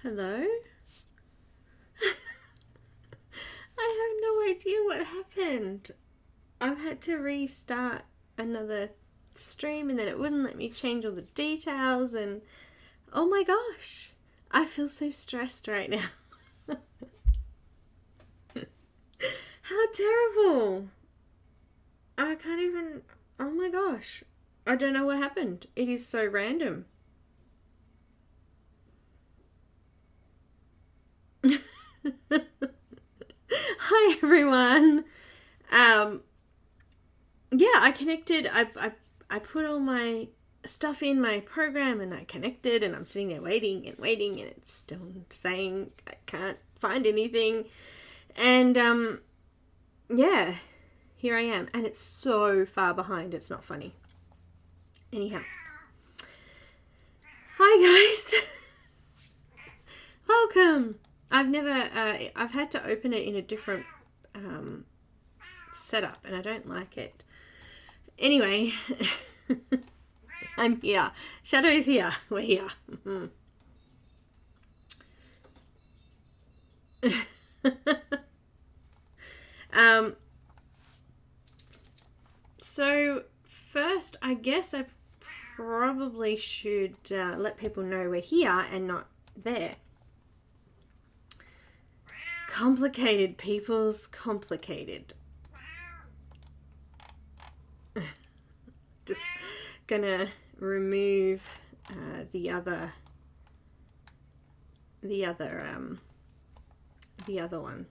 Hello? I have no idea what happened. I've had to restart another stream and then it wouldn't let me change all the details and oh my gosh, I feel so stressed right now. How terrible. I can't even, oh my gosh. I don't know what happened. It is so random. Hi everyone. Yeah, I connected. I put all my stuff in my program and I connected and I'm sitting there waiting and it's still saying I can't find anything. And yeah, here I am and it's so far behind. It's not funny. Anyhow. Hi guys. Welcome. I've had to open it in a different setup and I don't like it. Anyway, I'm here. Shadow's here. We're here. So first, I guess I probably should let people know we're here and not there. Complicated, people's complicated. Just gonna remove the other one.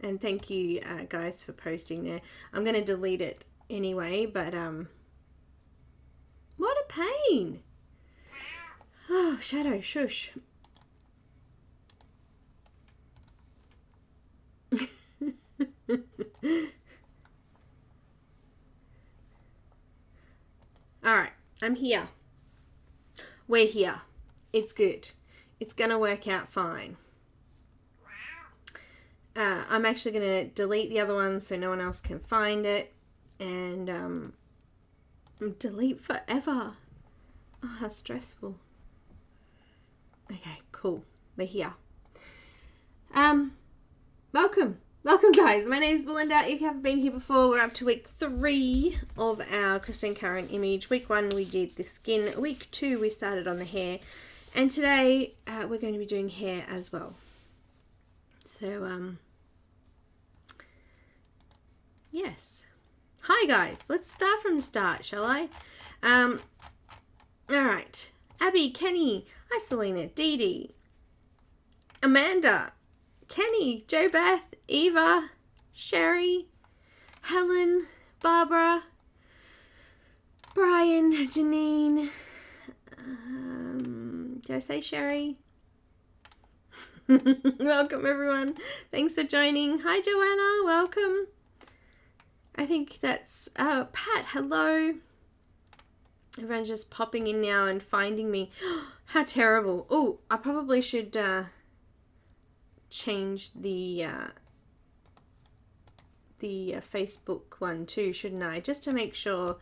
And thank you guys for posting there. I'm gonna delete it anyway, but what a pain. Oh, Shadow, shush. Alright, I'm here. We're here. It's good. It's gonna work out fine. I'm actually gonna delete the other one so no one else can find it. And delete forever. Oh, how stressful. Okay, cool. We're here. Welcome. Welcome guys, my name is Belinda. If you haven't been here before, we're up to week 3 of our Crest and Caran image. Week 1 we did the skin, week 2 we started on the hair, and today we're going to be doing hair as well. So, yes. Hi guys, let's start from the start, shall I? Alright, Abby, Kenny, hi Selena, Dee Dee, Amanda, Kenny, Jo Beth, Eva, Sherry, Helen, Barbara, Brian, Janine, did I say Sherry? Welcome everyone. Thanks for joining. Hi Joanna, welcome. I think that's Pat, hello. Everyone's just popping in now and finding me. How terrible. Oh, I probably should change the Facebook one too, shouldn't I? Just to make sure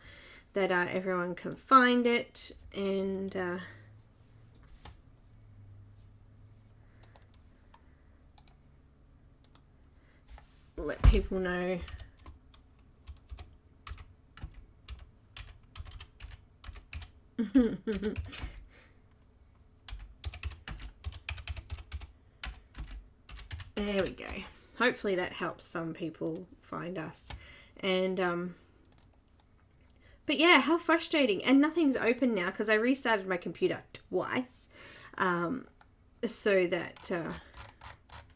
that everyone can find it and let people know. There we go. Hopefully that helps some people find us. And but yeah, how frustrating. And nothing's open now because I restarted my computer twice so that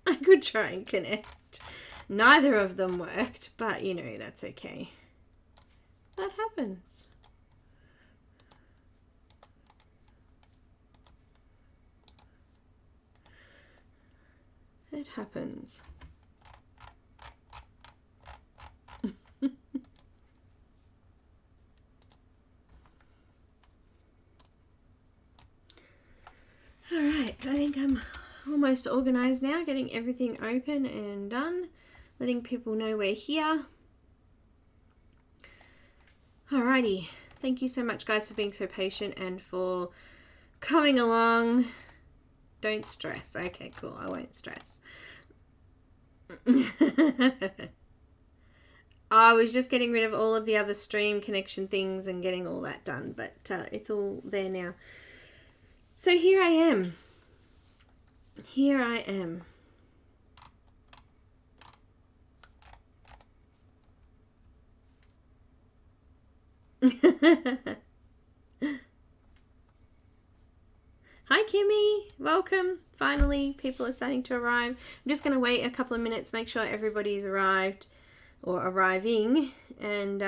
I could try and connect. Neither of them worked, but you know, that's okay. That happens. It happens. Alright, I think I'm almost organized now, getting everything open and done, letting people know we're here. Alrighty, thank you so much guys for being so patient and for coming along Don't stress. Okay, cool. I won't stress. I was just getting rid of all of the other stream connection things and getting all that done, but it's all there now. So here I am. Here I am. Hi Kimmy, welcome. Finally, people are starting to arrive. I'm just going to wait a couple of minutes, make sure everybody's arrived or arriving, and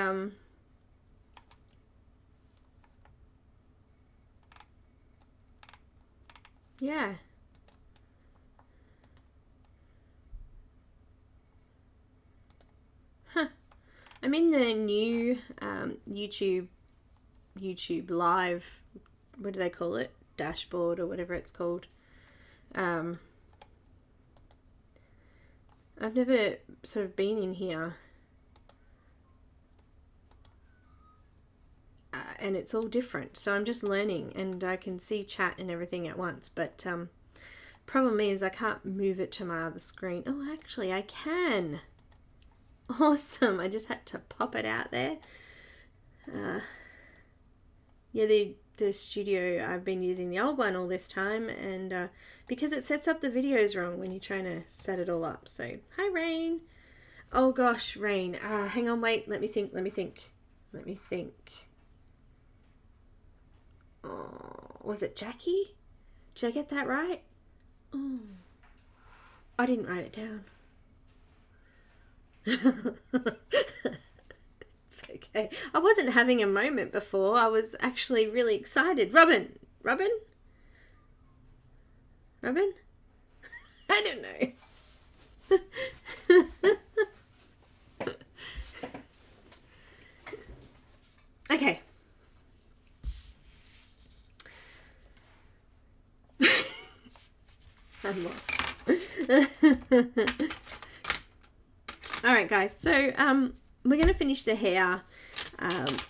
yeah. Huh. I'm in the new YouTube live, what do they call it? Dashboard or whatever it's called. I've never sort of been in here. And it's all different, so I'm just learning, and I can see chat and everything at once, but problem is I can't move it to my other screen. Oh, actually I can. Awesome. I just had to pop it out there. Yeah, the studio, I've been using the old one all this time, and because it sets up the videos wrong when you're trying to set it all up. So hi Rain. Oh gosh, Rain. Hang on, wait, let me think. Oh, was it Jackie? Did I get that right? Oh, I didn't write it down. It's okay. I wasn't having a moment before. I was actually really excited. Robin? I don't know. Okay. I'm lost. All right, guys. So, we're going to finish the hair. And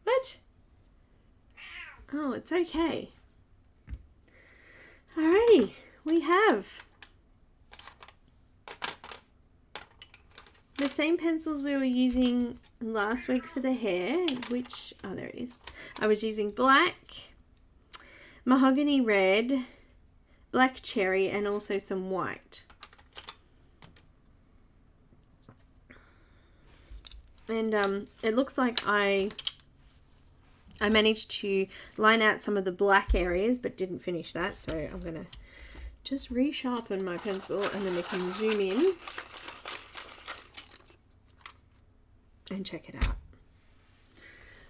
What? Oh, it's okay. Alrighty, we have the same pencils we were using last week for the hair, which, oh, there it is. I was using black, mahogany red, black cherry, and also some white. And it looks like I managed to line out some of the black areas, but didn't finish that. So I'm going to just resharpen my pencil, and then we can zoom in and check it out.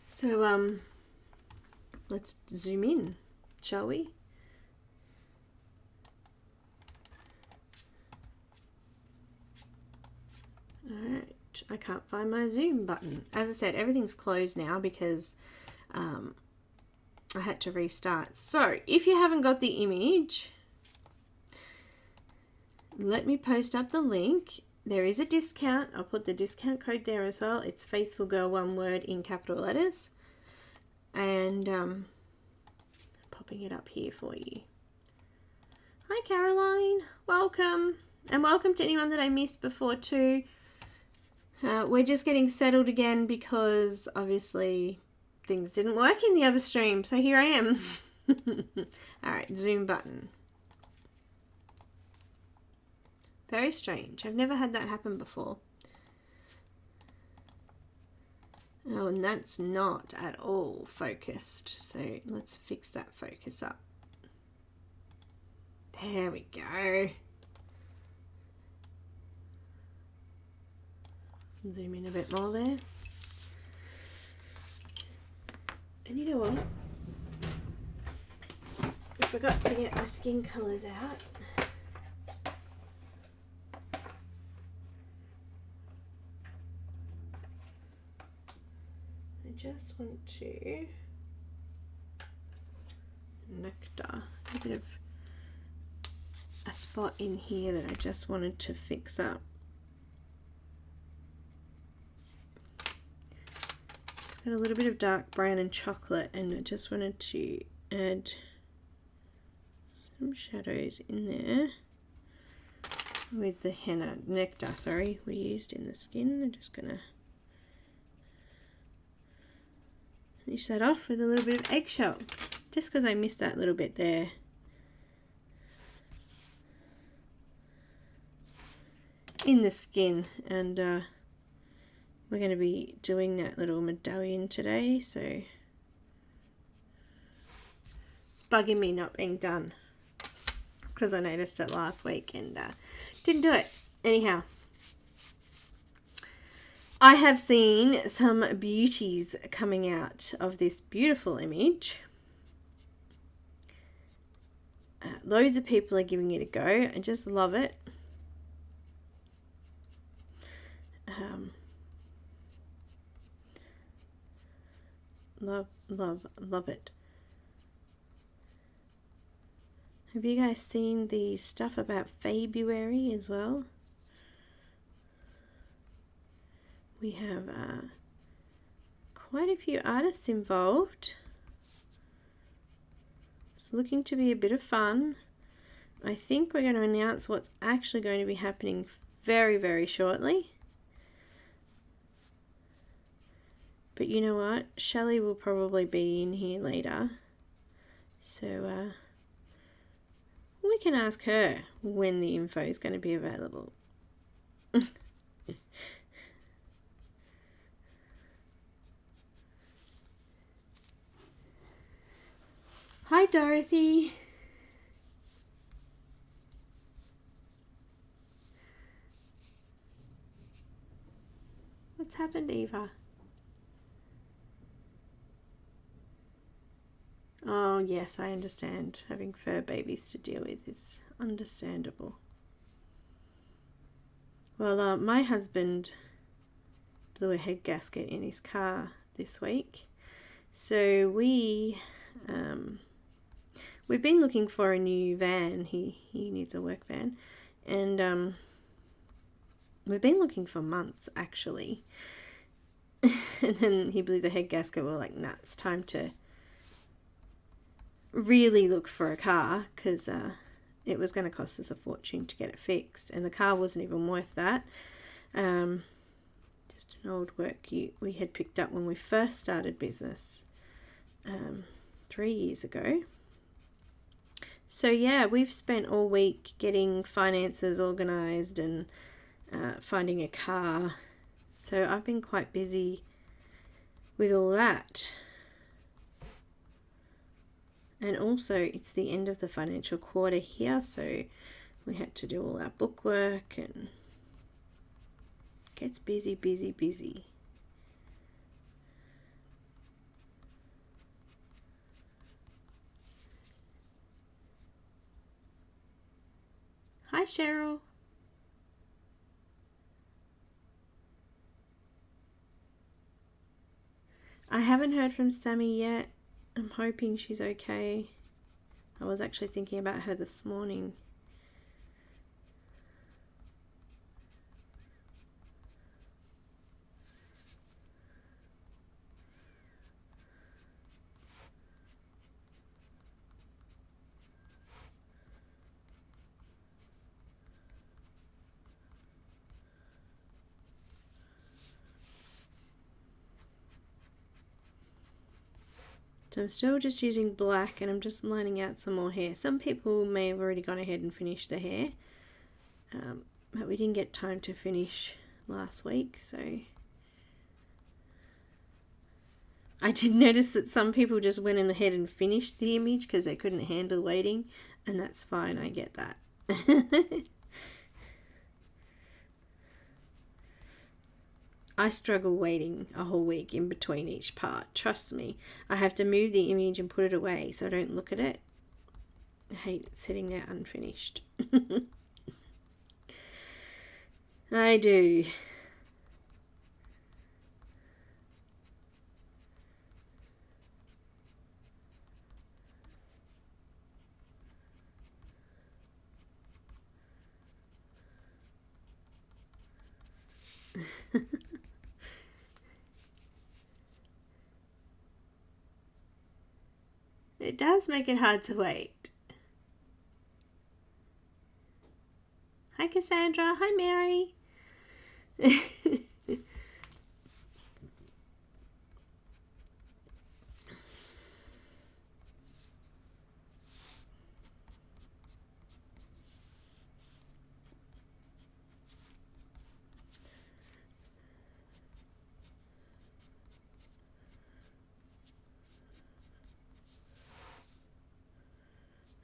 So let's zoom in, shall we? Alright, I can't find my zoom button. As I said, everything's closed now because I had to restart. So if you haven't got the image, let me post up the link. There is a discount. I'll put the discount code there as well. It's Faithful Girl, one word in capital letters. And popping it up here for you. Hi Caroline, welcome. And welcome to anyone that I missed before too. We're just getting settled again because obviously things didn't work in the other stream. So here I am. Alright, zoom button. Very strange. I've never had that happen before. Oh, and that's not at all focused. So let's fix that focus up. There we go. Zoom in a bit more there. And you know what? I forgot to get my skin colours out. I just want to nectar, a bit of a spot in here that I just wanted to fix up. got a little bit of dark brown and chocolate, and I just wanted to add some shadows in there with the henna nectar, we used in the skin. I'm just gonna finish that off with a little bit of eggshell, just because I missed that little bit there. In the skin, and we're going to be doing that little medallion today, so bugging me not being done because I noticed it last week and didn't do it. Anyhow, I have seen some beauties coming out of this beautiful image. Loads of people are giving it a go. I just love it. Love it. Have you guys seen the stuff about February as well? We have quite a few artists involved. It's looking to be a bit of fun. I think we're going to announce what's actually going to be happening very, very shortly. But you know what? Shelley will probably be in here later. So we can ask her when the info is going to be available. Hi, Dorothy. What's happened, Eva? Oh, yes, I understand. Having fur babies to deal with is understandable. Well, my husband blew a head gasket in his car this week. So we've been looking for a new van. He needs a work van. And we've been looking for months, actually. And then he blew the head gasket. We're like, nah, it's time to really look for a car, because it was going to cost us a fortune to get it fixed, and the car wasn't even worth that. Just an old work we had picked up when we first started business 3 years ago. So yeah, we've spent all week getting finances organized and finding a car, so I've been quite busy with all that. And also, it's the end of the financial quarter here, so we had to do all our bookwork, and it gets busy, busy, busy. Hi, Cheryl. I haven't heard from Sammy yet. I'm hoping she's okay. I was actually thinking about her this morning. So I'm still just using black, and I'm just lining out some more hair. Some people may have already gone ahead and finished the hair, but we didn't get time to finish last week, so I did notice that some people just went in ahead and finished the image because they couldn't handle waiting, and that's fine, I get that. I struggle waiting a whole week in between each part. Trust me. I have to move the image and put it away so I don't look at it. I hate it sitting there unfinished. I do. It does make it hard to wait. Hi Cassandra, hi Mary.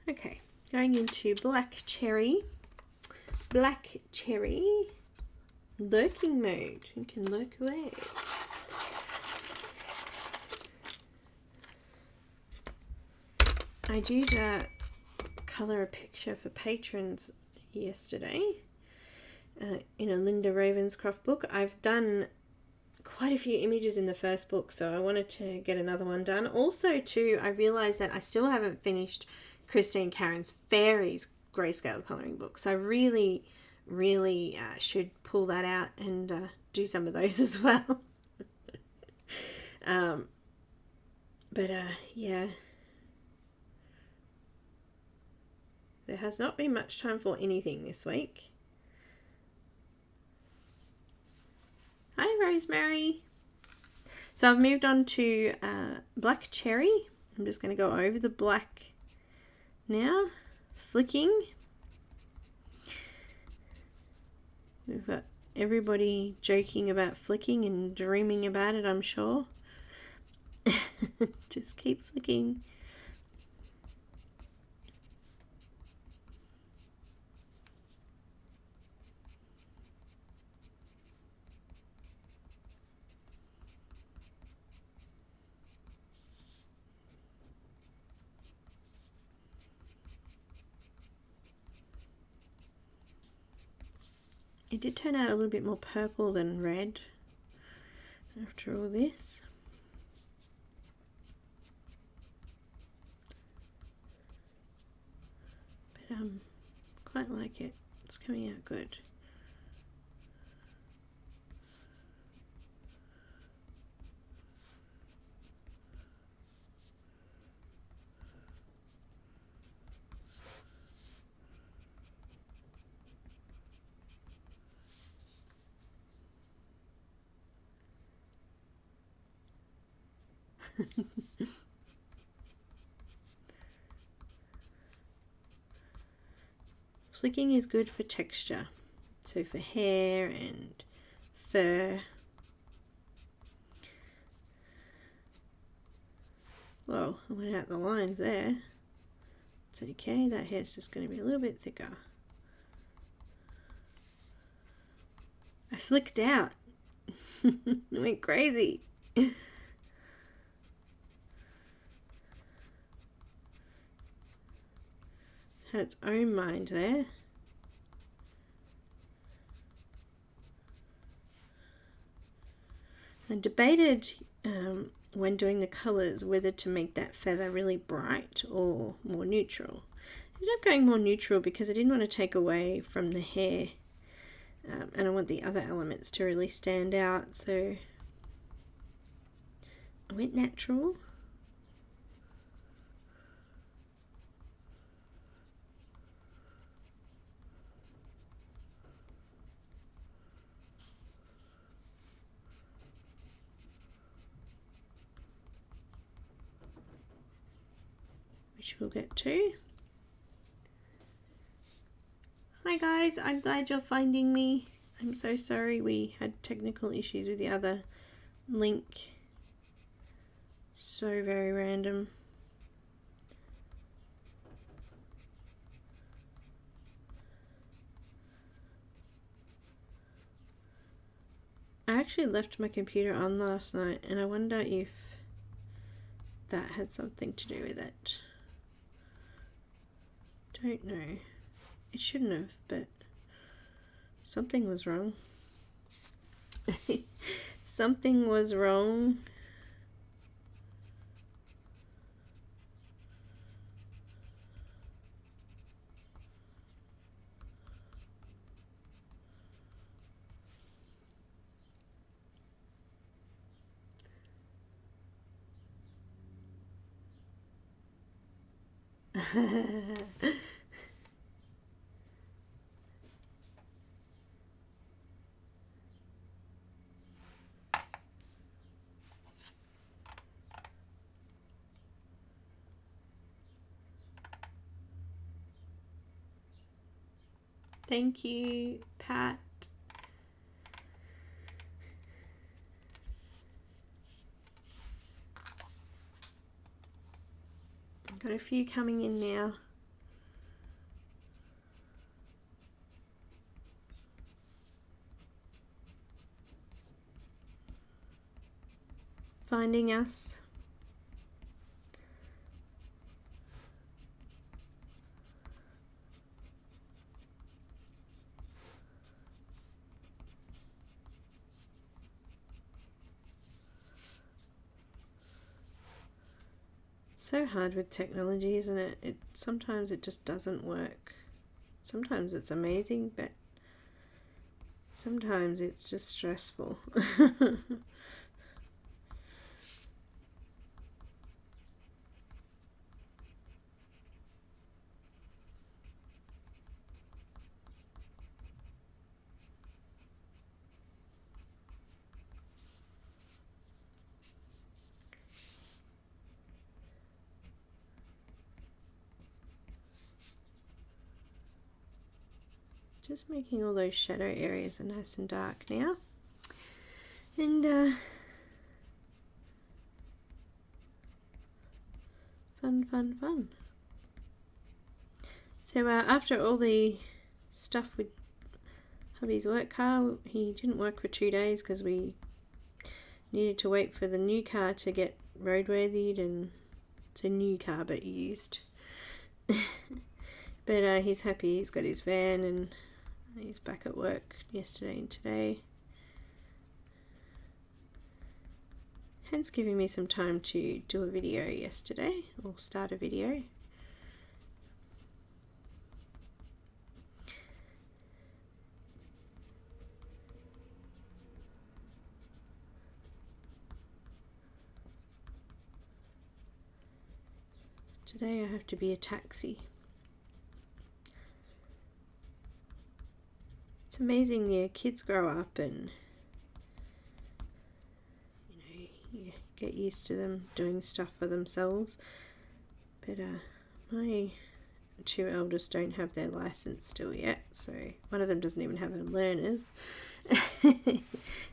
Okay, going into black cherry. Black cherry. Lurking mode. You can lurk away. I did colour a picture for patrons yesterday in a Linda Ravenscroft book. I've done quite a few images in the first book, so I wanted to get another one done. Also, too, I realised that I still haven't finished Christine Karen's Fairies grayscale colouring book, so I really should pull that out and do some of those as well. Yeah, there has not been much time for anything this week. Hi Rosemary. So I've moved on to black cherry. I'm just going to go over the black now, flicking. We've got everybody joking about flicking and dreaming about it, I'm sure. Just keep flicking. It did turn out a little bit more purple than red after all this. But quite like it. It's coming out good. Flicking is good for texture, so for hair and fur. Whoa, I went out the lines there. It's okay, that hair's just going to be a little bit thicker. I flicked out. I went crazy. Had its own mind there. I debated when doing the colours whether to make that feather really bright or more neutral. I ended up going more neutral because I didn't want to take away from the hair, and I want the other elements to really stand out, so I went natural. Which we'll get to. Hi guys, I'm glad you're finding me. I'm so sorry we had technical issues with the other link. So very random. I actually left my computer on last night and I wonder if that had something to do with it. Don't know. It shouldn't have, but something was wrong. Something was wrong. Thank you, Pat. Got a few coming in now. Finding us. So hard with technology, isn't it? Sometimes it just doesn't work. Sometimes it's amazing, but sometimes it's just stressful. Just making all those shadow areas are nice and dark now. And fun. So after all the stuff with hubby's work car, he didn't work for 2 days because we needed to wait for the new car to get roadworthied, and it's a new car but used. But he's happy, he's got his van and he's back at work yesterday and today. Hence giving me some time to do a video yesterday, or start a video. Today I have to be a taxi. It's amazing, yeah, kids grow up and you get used to them doing stuff for themselves. But my 2 eldest don't have their license still yet, so one of them doesn't even have her learners.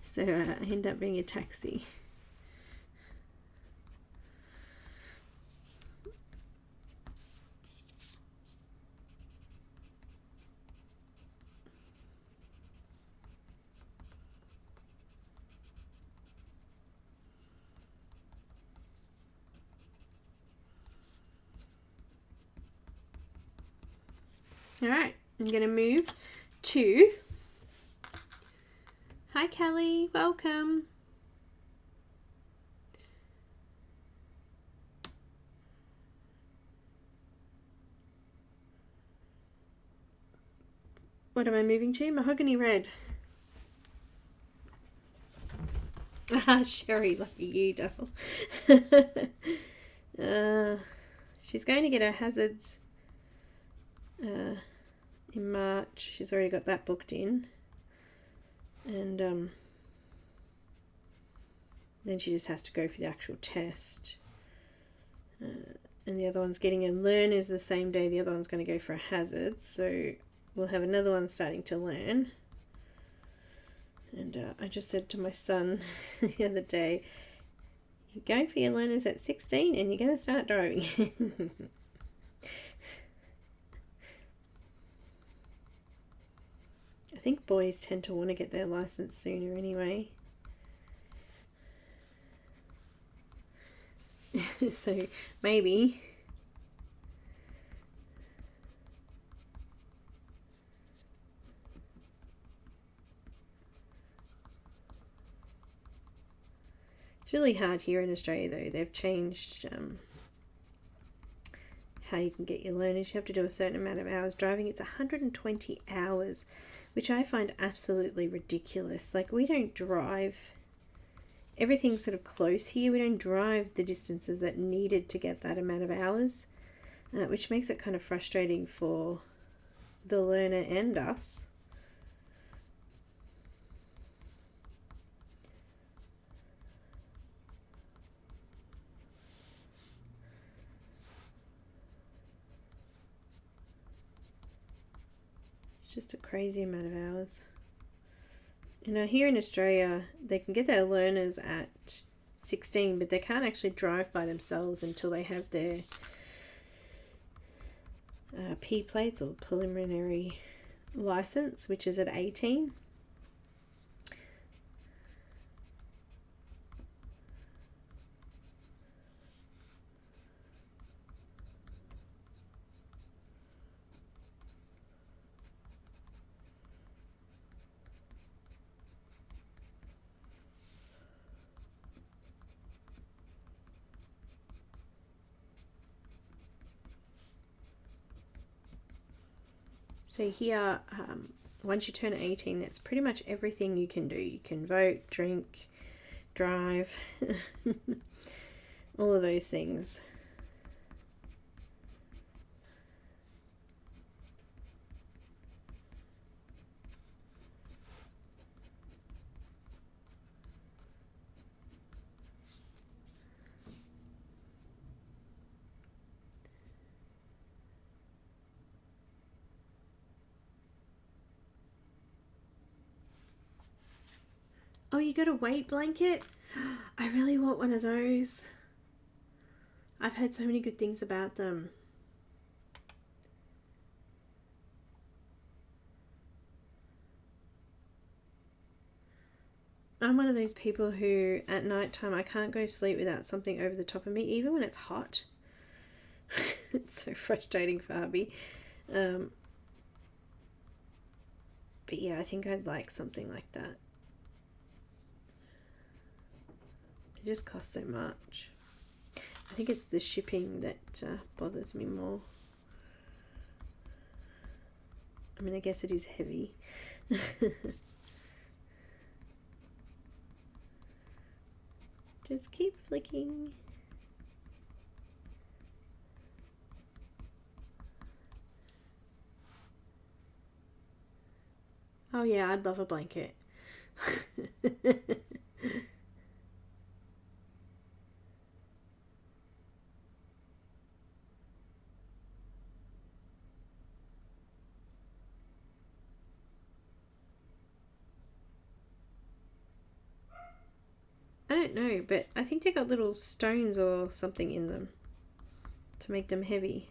So I end up being a taxi. Alright, I'm going to move to... Hi Kelly, welcome. What am I moving to? Mahogany red. Ah, Sherry, lucky you, devil. She's going to get her hazards in March. She's already got that booked in, and then she just has to go for the actual test, and the other one's getting her learners the same day the other one's going to go for a hazard, so we'll have another one starting to learn. And I just said to my son the other day, you're going for your learners at 16 and you're going to start driving. I think boys tend to want to get their license sooner anyway. So maybe. It's really hard here in Australia though. They've changed how you can get your learners. You have to do a certain amount of hours driving. It's 120 hours, which I find absolutely ridiculous. Like, we don't drive, everything's sort of close here. We don't drive the distances that needed to get that amount of hours. which makes it kind of frustrating for the learner and us. It's just a crazy amount of hours. You know, here in Australia, they can get their learners at 16, but they can't actually drive by themselves until they have their P plates or preliminary license, which is at 18. So here, once you turn 18, that's pretty much everything you can do. You can vote, drink, drive, all of those things. Oh, you got a weight blanket? I really want one of those. I've heard so many good things about them. I'm one of those people who at night time I can't go to sleep without something over the top of me, even when it's hot. It's so frustrating for hubby. But yeah, I think I'd like something like that. It just costs so much. I think it's the shipping that bothers me more. I mean, I guess it is heavy. Just keep flicking. Oh yeah, I'd love a blanket. I don't know, but I think they got little stones or something in them to make them heavy.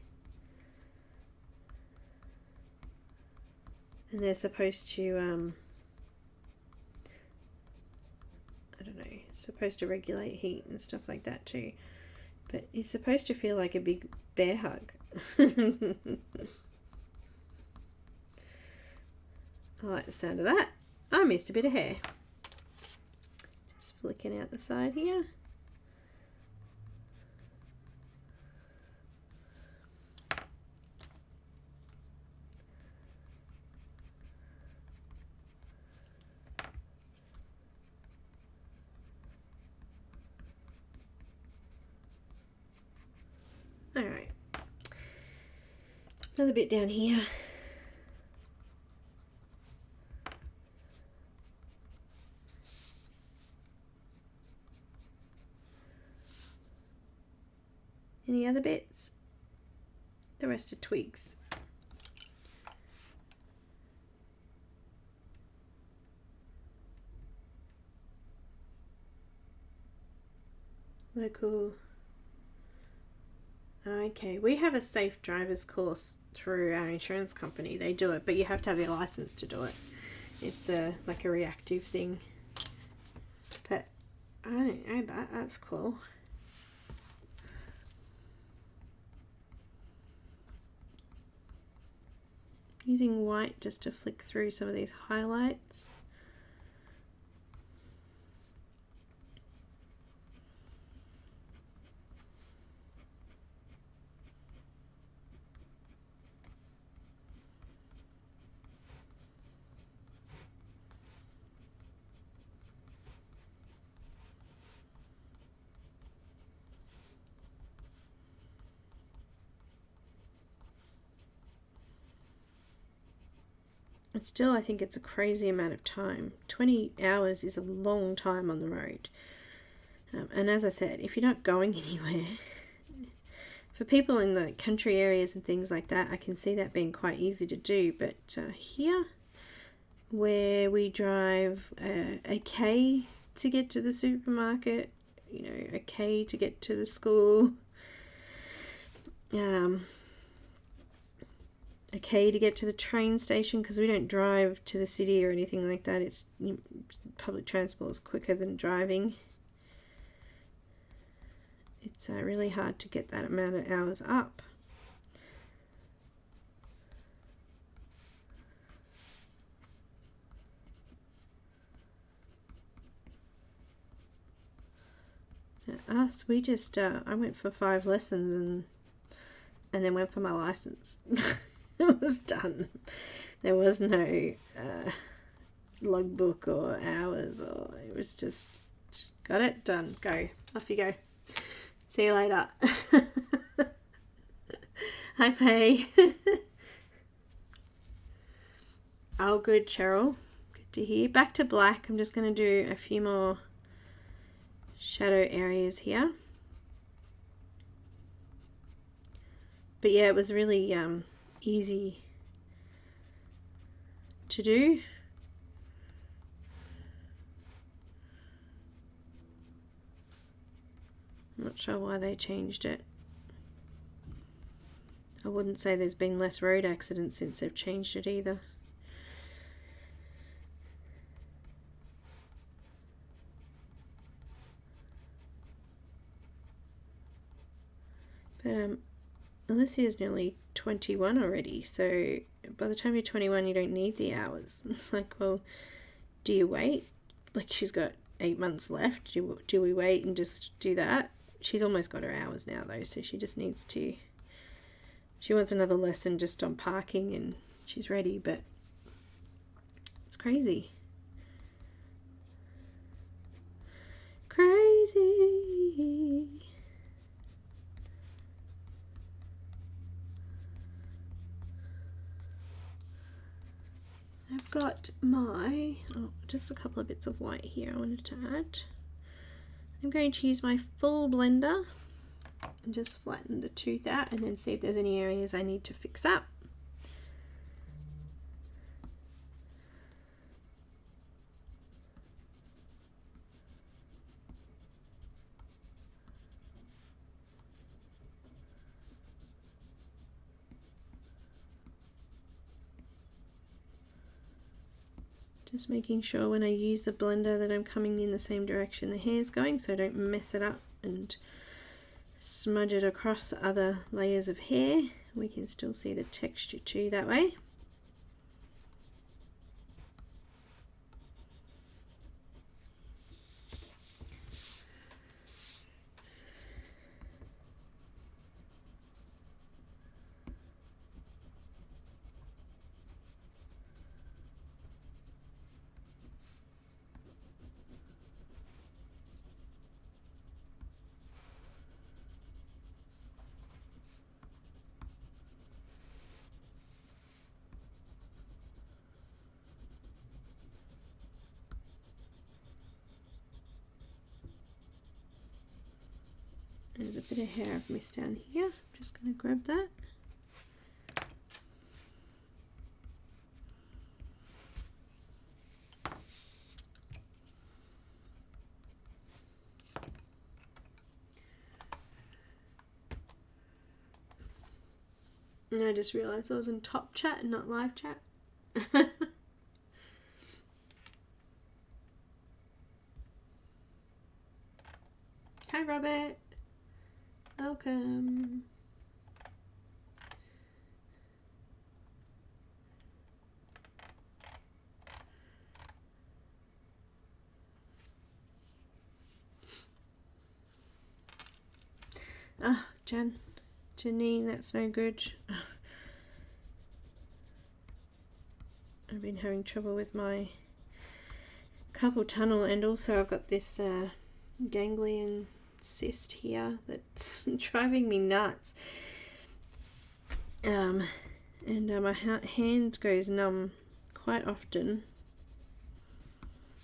And they're supposed to, I don't know, supposed to regulate heat and stuff like that too. But it's supposed to feel like a big bear hug. I like the sound of that. I missed a bit of hair. Just flicking out the side here. Alright. Another bit down here. Any other bits? The rest are twigs. Local. Okay, we have a safe driver's course through our insurance company. They do it, but you have to have your license to do it. It's like a reactive thing. But I don't know that. That's cool. Using white just to flick through some of these highlights. But still, I think it's a crazy amount of time. 20 hours is a long time on the road. And as I said, if you're not going anywhere, for people in the country areas and things like that, I can see that being quite easy to do. But here, where we drive a K to get to the supermarket, you know, a K to get to the school, a K to get to the train station, because we don't drive to the city or anything like that. It's public transport is quicker than driving. It's really hard to get that amount of hours up. Us, we just I went for 5 lessons and then went for my license. It was done. There was no logbook or hours, or it was just got it done. Go, off you go. See you later. Hi, Pay. Oh, good, Cheryl. Good to hear. Back to black. I'm just going to do a few more shadow areas here. But yeah, it was really easy to do. I'm not sure why they changed it. I wouldn't say there's been less road accidents since they've changed it either. But Alicia's nearly 21 already, so by the time you're 21 you don't need the hours. It's like, well, do you wait? Like, she's got 8 months left. Do we wait and just do that? She's almost got her hours now though, so she just needs to, she wants another lesson just on parking and she's ready, but it's crazy. Crazy. I've got my, just a couple of bits of white here I wanted to add. I'm going to use my full blender and just flatten the tooth out and then see if there's any areas I need to fix up. Just making sure when I use the blender that I'm coming in the same direction the hair's going, so I don't mess it up and smudge it across other layers of hair. We can still see the texture too that way. There's a bit of hair I've missed down here. I'm just going to grab that. And I just realised I was in top chat and not live chat. Hi, Robert. Welcome. Oh, Janine, that's no good. I've been having trouble with my carpal tunnel, and also I've got this ganglion cyst here that's driving me nuts. And my hand goes numb quite quite often.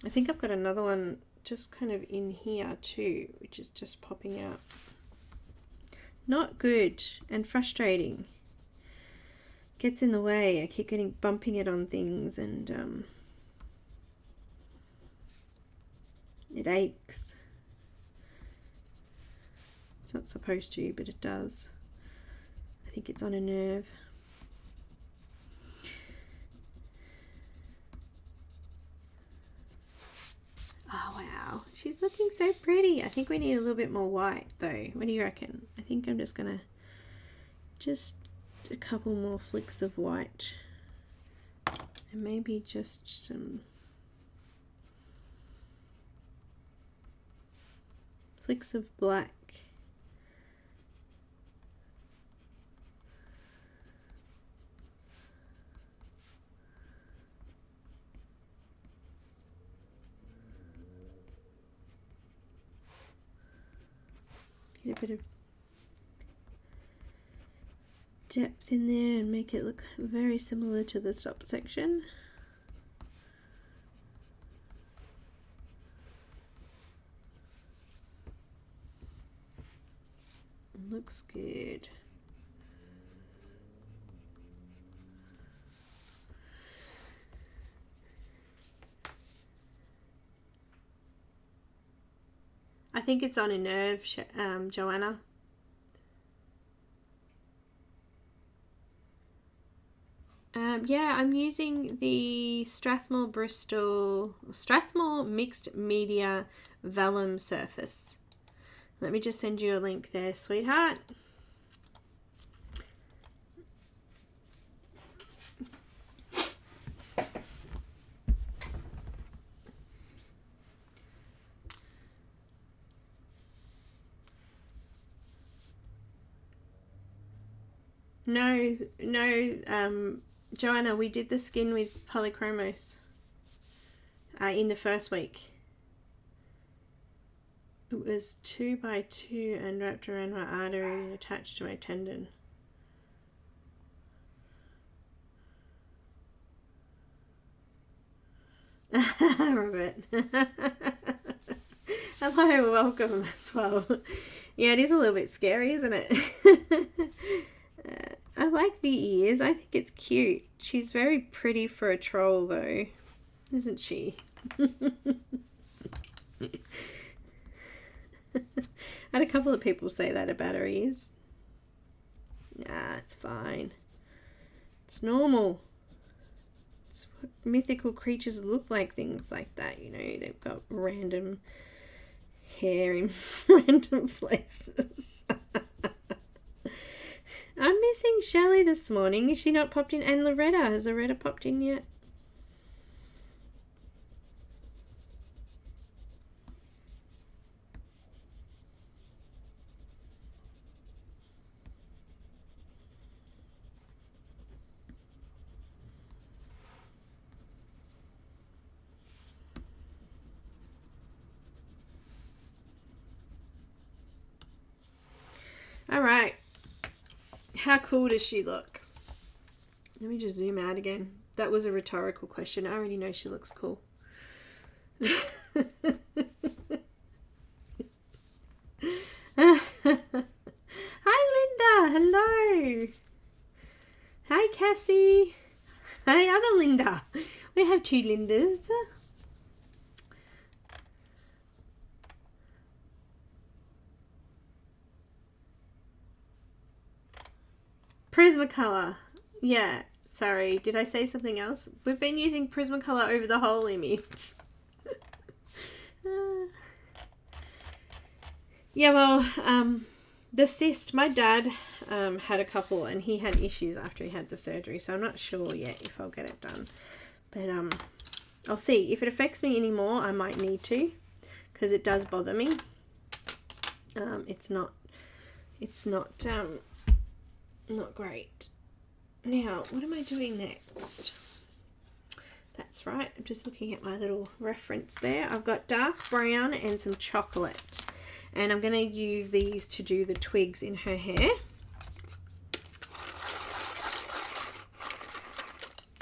I think I've got another one just kind of in here too, which is just popping out. Not good and frustrating. Gets in the way. I keep bumping it on things, and it aches. It's not supposed to, but it does. I think it's on a nerve. Oh wow, she's looking so pretty. I think we need a little bit more white though. What do you reckon? I think I'm just gonna a couple more flicks of white, and maybe just some flicks of black. Get a bit of depth in there and make it look very similar to the top section. Looks good. I think it's on a nerve, Joanna. Yeah, I'm using the Strathmore Mixed Media Vallum surface. Let me just send you a link there, sweetheart. No, Joanna, we did the skin with Polychromos in the first week. It was 2 by 2 and wrapped around my artery and attached to my tendon. Robert. Hello, welcome as well. Yeah, it is a little bit scary, isn't it? I like the ears. I think it's cute. She's very pretty for a troll though, isn't she? I had a couple of people say that about her ears. Nah, it's fine. It's normal. It's what mythical creatures look like, things like that, you know. They've got random hair in random places. I'm missing Shelley this morning. Is she not popped in? And Loretta. Has Loretta popped in yet? All right. How cool does she look? Let me just zoom out again. That was a rhetorical question. I already know she looks cool. Hi, Linda. Hello. Hi, Cassie. Hey, other Linda. We have 2 Lindas. Prismacolor. Yeah, sorry. Did I say something else? We've been using Prismacolor over the whole image. Yeah, well, the cyst, my dad had a couple and he had issues after he had the surgery, so I'm not sure yet if I'll get it done. But I'll see. If it affects me anymore, I might need to, because it does bother me. It's not great. Now, what am I doing next? That's right, I'm just looking at my little reference there. I've got dark brown and some chocolate, and I'm going to use these to do the twigs in her hair.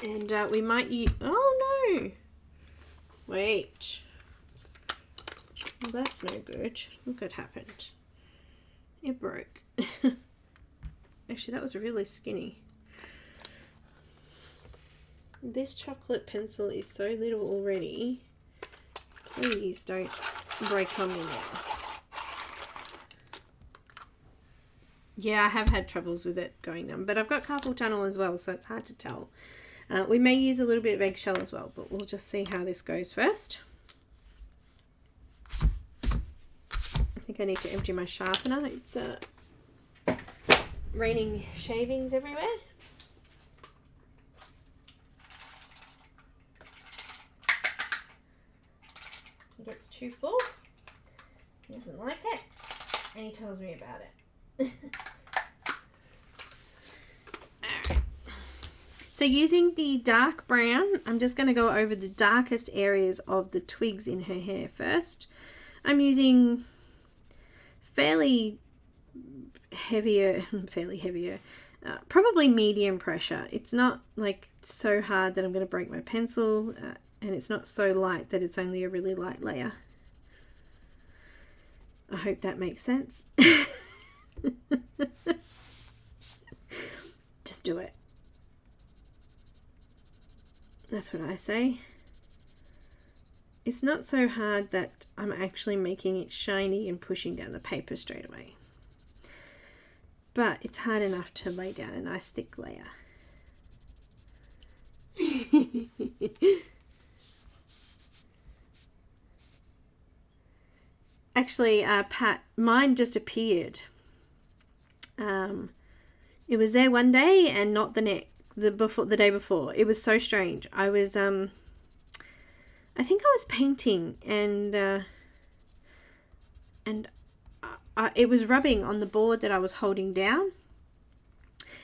And we might use, oh no, wait, well that's no good. Look what happened, it broke. Actually that was really skinny. This chocolate pencil is so little already. Please don't break on me now. Yeah, I have had troubles with it going numb, but I've got carpal tunnel as well, so it's hard to tell. We may use a little bit of eggshell as well, but we'll just see how this goes first. I think I need to empty my sharpener. It's raining shavings everywhere. It gets too full. He doesn't like it, and he tells me about it. Alright. So using the dark brown, I'm just going to go over the darkest areas of the twigs in her hair first. I'm using fairly heavier, probably medium pressure. It's not like so hard that I'm going to break my pencil, and it's not so light that it's only a really light layer. I hope that makes sense. Just do it. That's what I say. It's not so hard that I'm actually making it shiny and pushing down the paper straight away. But it's hard enough to lay down a nice thick layer. Actually, Pat, mine just appeared. It was there one day and not the the day before. It was so strange. I was I think I was painting, and it was rubbing on the board that I was holding down.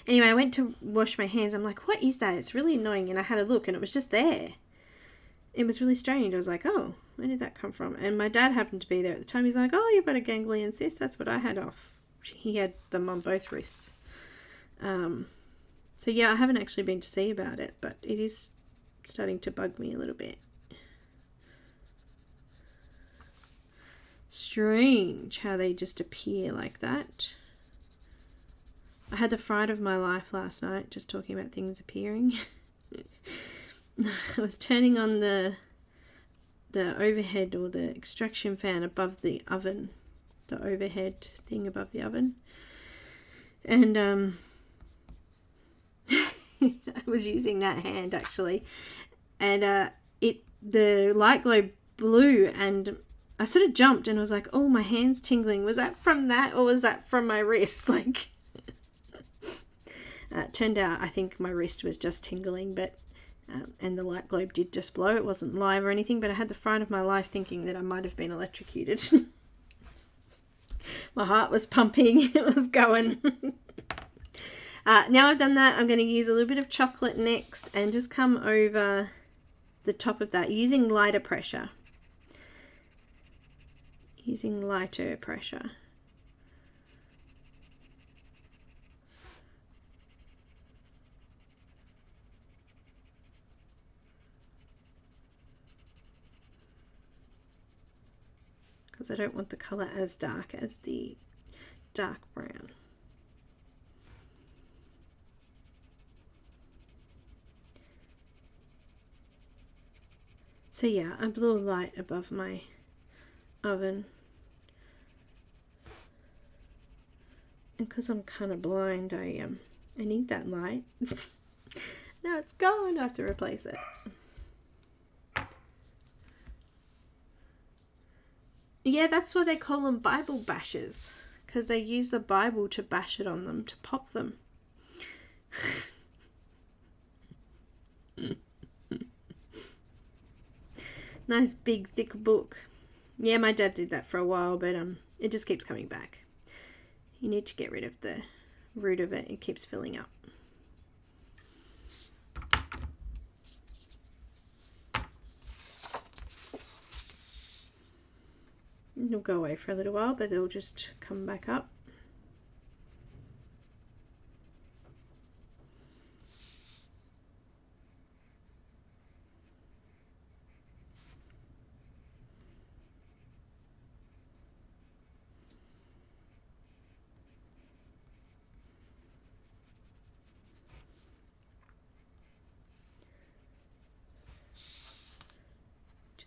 Anyway, I went to wash my hands. I'm like, what is that? It's really annoying. And I had a look, and it was just there. It was really strange. I was like, oh, where did that come from? And my dad happened to be there at the time. He's like, oh, you've got a ganglion cyst. That's what I had off. He had them on both wrists. So yeah, I haven't actually been to see about it, but it is starting to bug me a little bit. Strange how they just appear like that. I had the fright of my life last night just talking about things appearing. I was turning on the overhead or the extraction fan above the oven, the overhead thing above the oven, and I was using that hand actually, and the light glow blew, and I sort of jumped and was like, oh, my hand's tingling. Was that from that, or was that from my wrist? Like, it turned out I think my wrist was just tingling, but and the light globe did just blow. It wasn't live or anything, but I had the fright of my life thinking that I might have been electrocuted. My heart was pumping. It was going. Now I've done that, I'm going to use a little bit of chocolate next and just come over the top of that using lighter pressure. Using lighter pressure. Because I don't want the colour as dark as the dark brown. So yeah, I blew a light above my oven. And because I'm kind of blind, I need that light. Now it's gone, I have to replace it. Yeah, that's why they call them Bible bashers, because they use the Bible to bash it on them, to pop them. Nice big thick book. Yeah, my dad did that for a while, but it just keeps coming back. You need to get rid of the root of it. It keeps filling up. It'll go away for a little while, but they'll just come back up.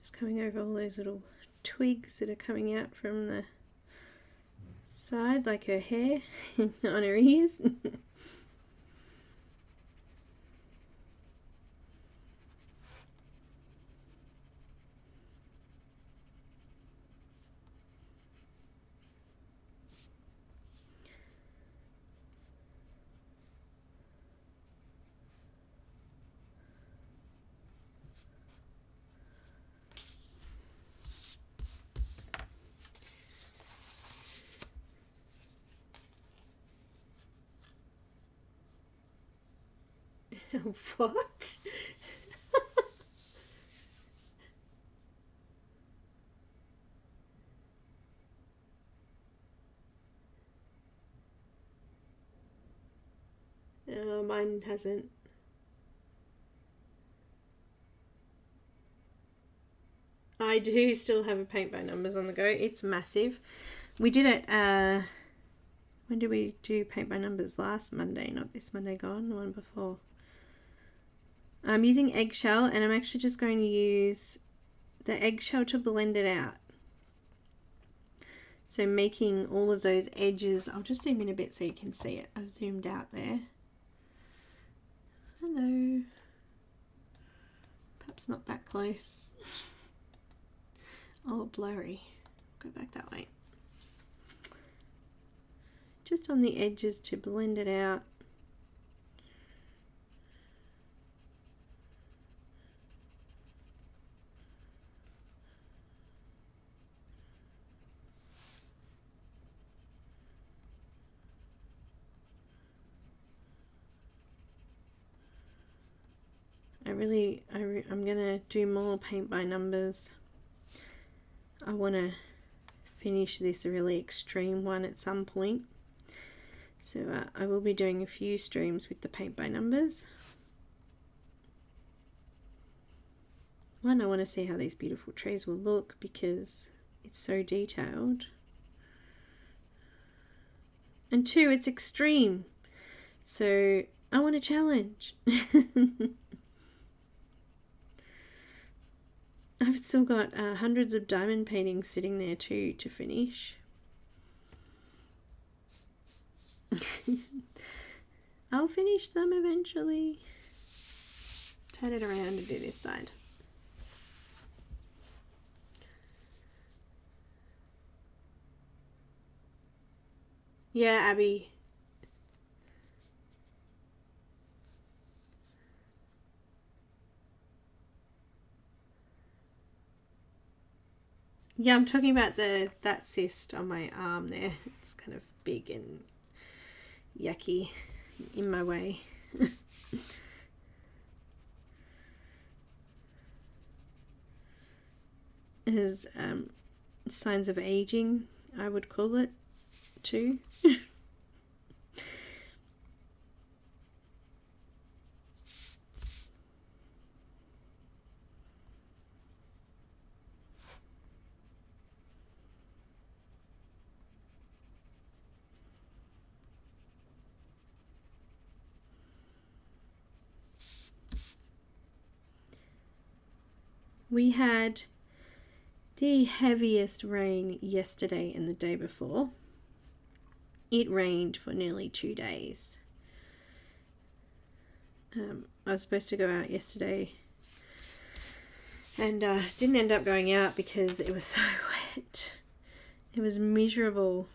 Just coming over all those little twigs that are coming out from the side, like her hair on her ears. What? Mine hasn't. I do still have a paint by numbers on the go. It's massive. We did it, when did we do paint by numbers? Last Monday, not this Monday gone, the one before. I'm using eggshell, and I'm actually just going to use the eggshell to blend it out. So making all of those edges, I'll just zoom in a bit so you can see it. I've zoomed out there. Hello. Perhaps not that close. Oh, blurry. Go back that way. Just on the edges to blend it out. I'm gonna do more paint by numbers. I want to finish this really extreme one at some point. So I will be doing a few streams with the paint by numbers. One, I want to see how these beautiful trees will look because it's so detailed. And two, it's extreme. So I want a challenge. I've still got hundreds of diamond paintings sitting there too to finish. I'll finish them eventually. Turn it around and do this side. Yeah, Abby. Yeah, I'm talking about that cyst on my arm there. It's kind of big and yucky in my way. It has signs of aging, I would call it, too. We had the heaviest rain yesterday and the day before. It rained for nearly 2 days. I was supposed to go out yesterday and didn't end up going out because it was so wet. It was miserable.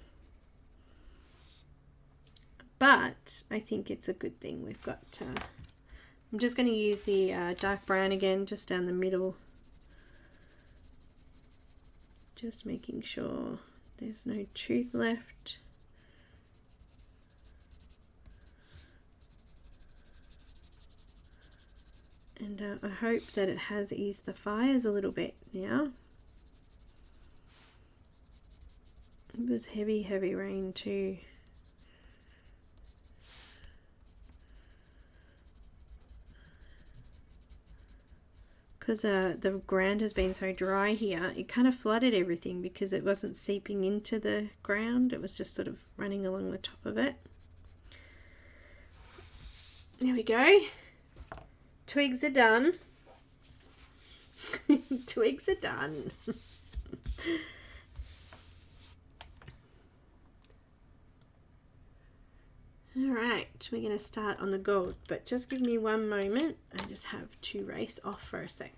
But I think it's a good thing. We've got, I'm just going to use the dark brown again, just down the middle. Just making sure there's no tooth left. And I hope that it has eased the fires a little bit now. It was heavy, heavy rain too. Because the ground has been so dry here, it kind of flooded everything because it wasn't seeping into the ground. It was just sort of running along the top of it. There we go. Twigs are done. Twigs are done. Alright, we're going to start on the gold, but just give me one moment. I just have to race off for a sec.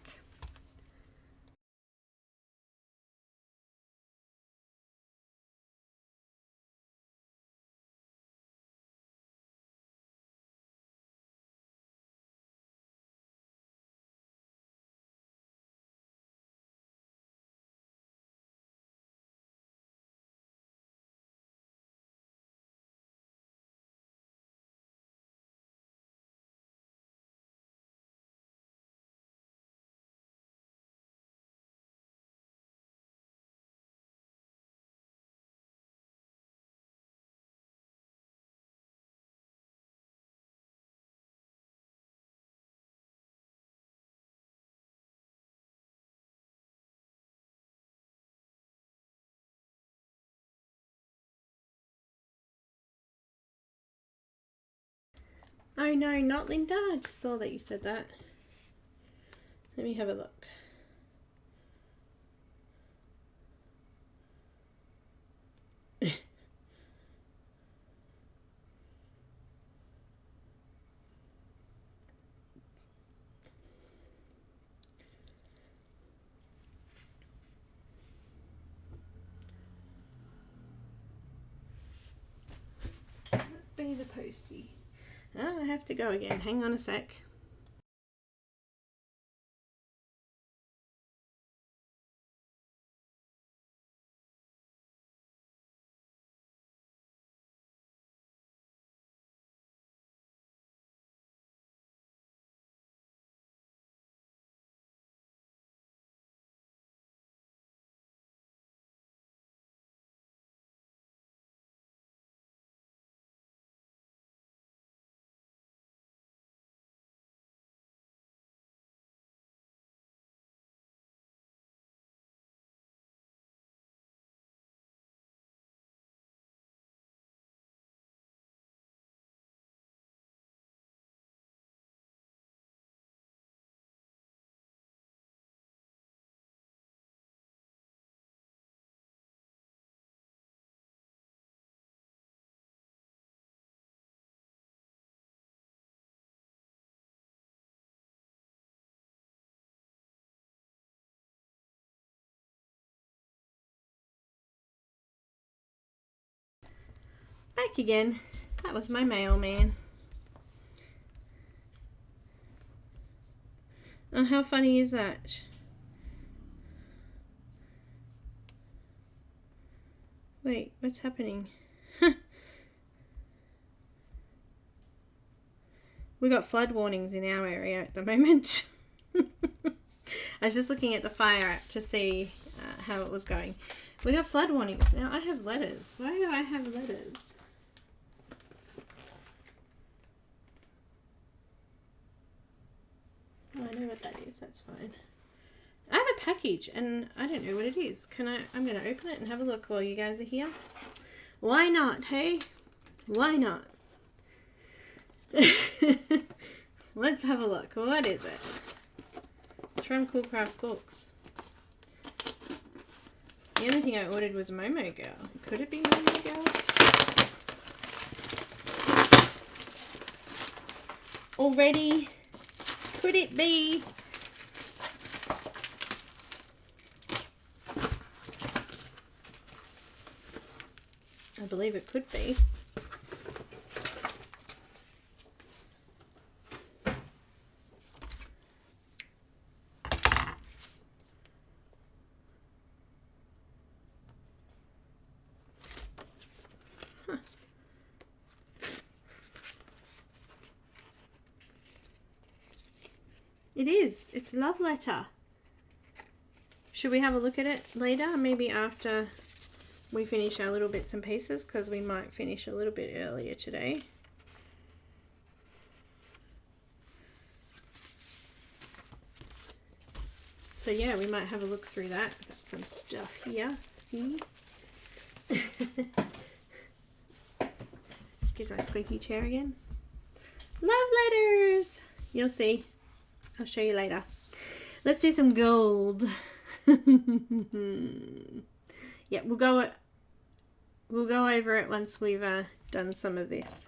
Oh no, not Linda. I just saw that you said that. Let me have a look. Be the postie. Oh, I have to go again. Hang on a sec. Back again. That was my mailman. Oh, how funny is that? Wait, what's happening? We got flood warnings in our area at the moment. I was just looking at the fire app to see how it was going. We got flood warnings. Now I have letters. Why do I have letters? Oh, I know what that is. That's fine. I have a package and I don't know what it is. I'm going to open it and have a look while you guys are here. Why not, hey? Why not? Let's have a look. What is it? It's from Cool Craft Books. The only thing I ordered was Momo Girl. Could it be Momo Girl? Already? Could it be? I believe it could be. It is. It's a love letter. Should we have a look at it later? Maybe after we finish our little bits and pieces, because we might finish a little bit earlier today. So yeah, we might have a look through that. I've got some stuff here. See? Excuse my squeaky chair again. Love letters! You'll see. I'll show you later. Let's do some gold. Yeah, we'll go over it once we've done some of this.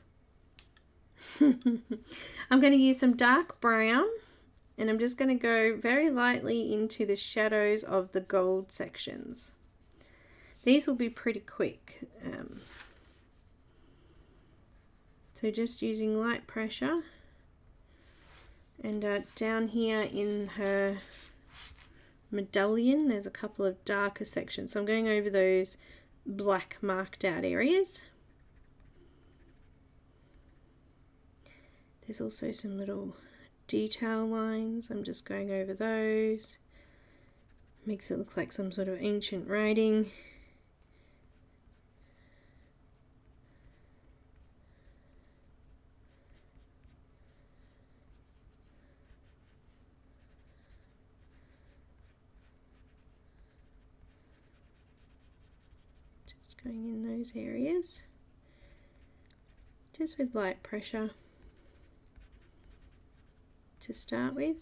I'm going to use some dark brown, and I'm just going to go very lightly into the shadows of the gold sections. These will be pretty quick. So just using light pressure, and down here in her medallion there's a couple of darker sections, so I'm going over those black marked out areas. There's also some little detail lines, I'm just going over those. Makes it look like some sort of ancient writing. Just going in those areas, just with light pressure to start with.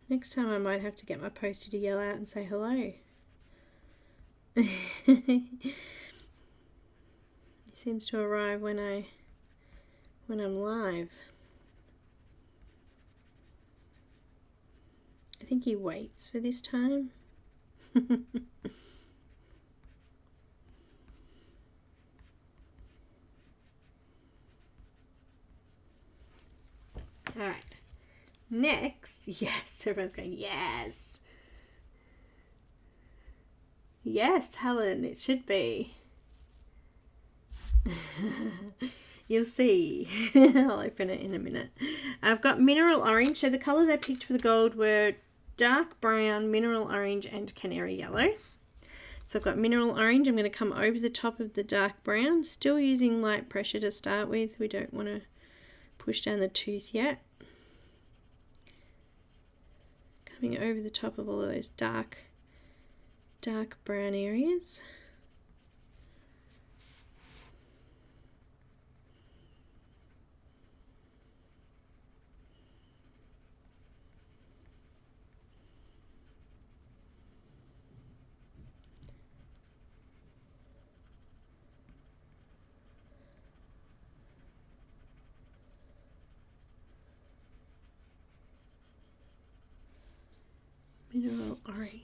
Next time I might have to get my poster to yell out and say hello. He seems to arrive when I'm live. I think he waits for this time. Alright. Next, yes, everyone's going, yes. Yes, Helen, it should be. You'll see. I'll open it in a minute. I've got mineral orange. So the colours I picked for the gold were dark brown, mineral orange, and canary yellow. So I've got mineral orange. I'm going to come over the top of the dark brown. Still using light pressure to start with. We don't want to push down the tooth yet. Coming over the top of all of those dark brown areas. Mineral orange.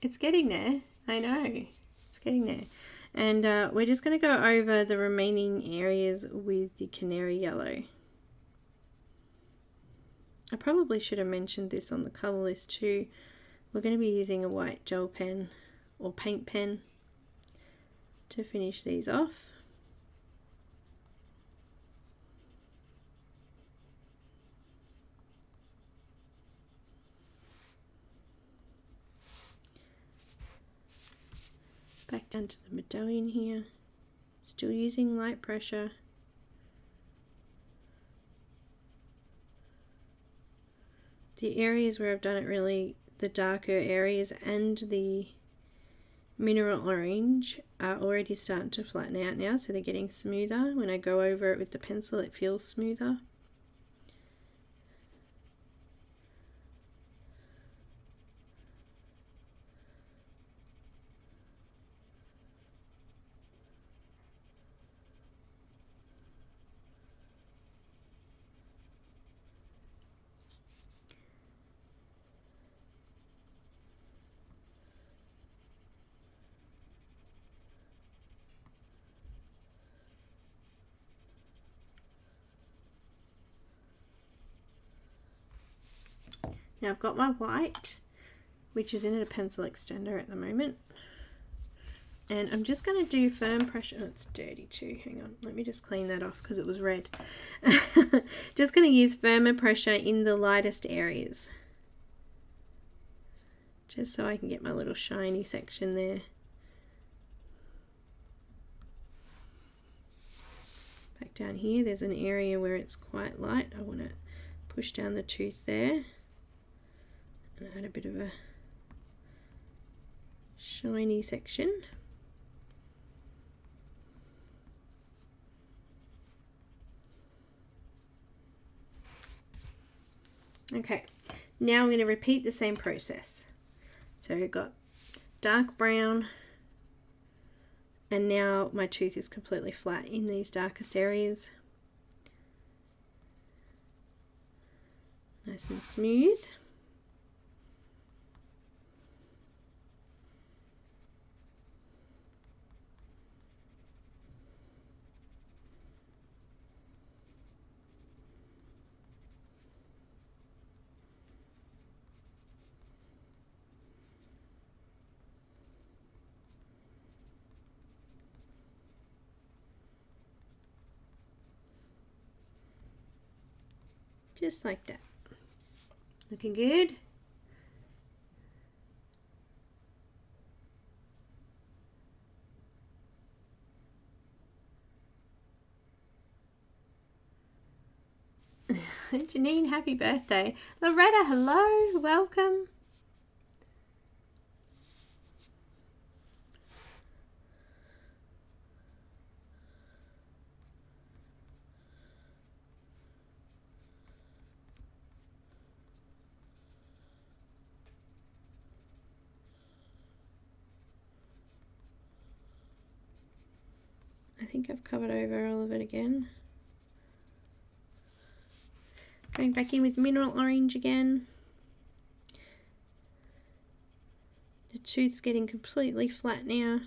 It's getting there. I know. It's getting there. And we're just going to go over the remaining areas with the canary yellow. I probably should have mentioned this on the colour list too. We're going to be using a white gel pen or paint pen to finish these off. Back down to the medallion here, still using light pressure. The areas where I've done it really, the darker areas and the mineral orange are already starting to flatten out now, so they're getting smoother. When I go over it with the pencil, it feels smoother. Now I've got my white, which is in a pencil extender at the moment. And I'm just going to do firm pressure. Oh, it's dirty too. Hang on. Let me just clean that off because it was red. Just going to use firmer pressure in the lightest areas. just so I can get my little shiny section there. Back down here, there's an area where it's quite light. I want to push down the tooth there and add a bit of a shiny section. Okay, now I'm going to repeat the same process. So I've got dark brown, and now my tooth is completely flat in these darkest areas. Nice and smooth. Just like that. Looking good. Janine, happy birthday. Loretta, hello, welcome. I think I've covered over all of it again. Going back in with mineral orange again. The tooth's getting completely flat now.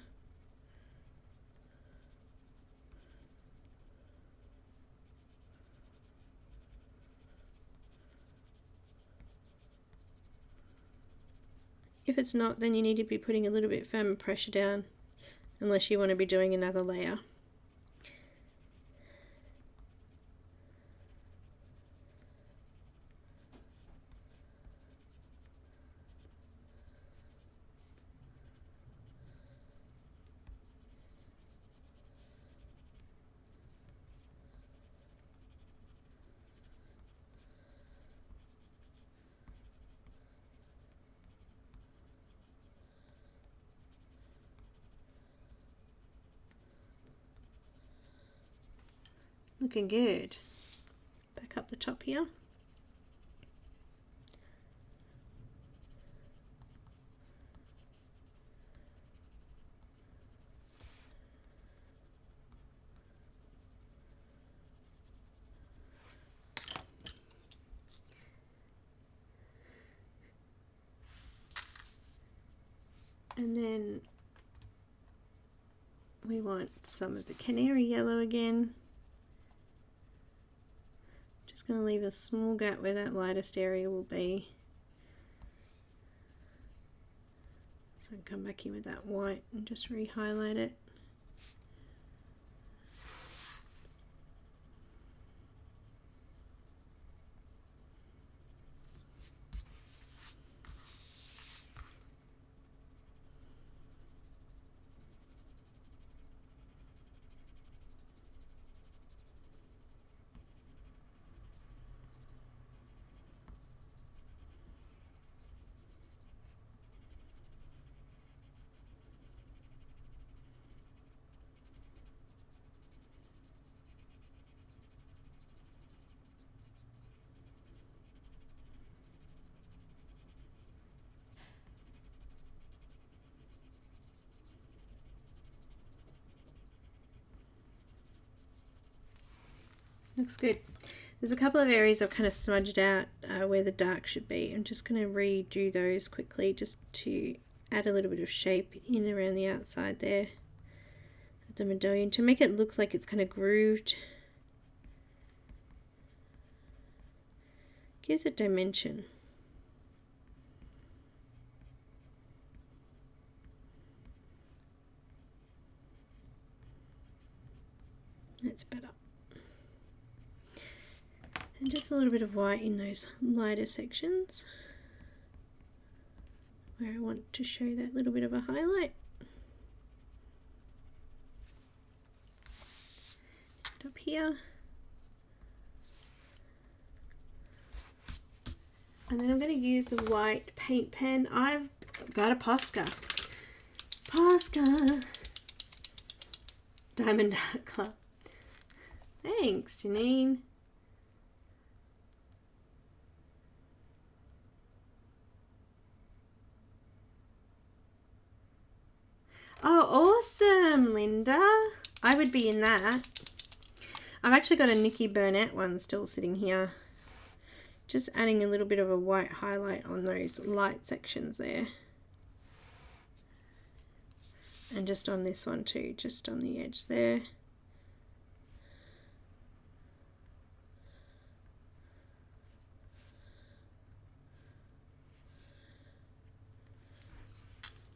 If it's not, then you need to be putting a little bit firmer pressure down, unless you want to be doing another layer. Looking good. Back up the top here. And then we want some of the Canary Yellow again. Just going to leave a small gap where that lightest area will be. So come back in with that white and just re-highlight it. Looks good. There's a couple of areas I've kind of smudged out where the dark should be. I'm just going to redo those quickly just to add a little bit of shape in around the outside there of the medallion to make it look like it's kind of grooved. Gives it dimension. That's better. And just a little bit of white in those lighter sections. where I want to show that little bit of a highlight. Up here. And then I'm going to use the white paint pen. I've got a Posca. Diamond Art Club. Thanks, Janine. Oh, awesome, Linda. I would be in that. I've actually got a Nikki Burnett one still sitting here. Just adding a little bit of a white highlight on those light sections there. And just on this one too, just on the edge there.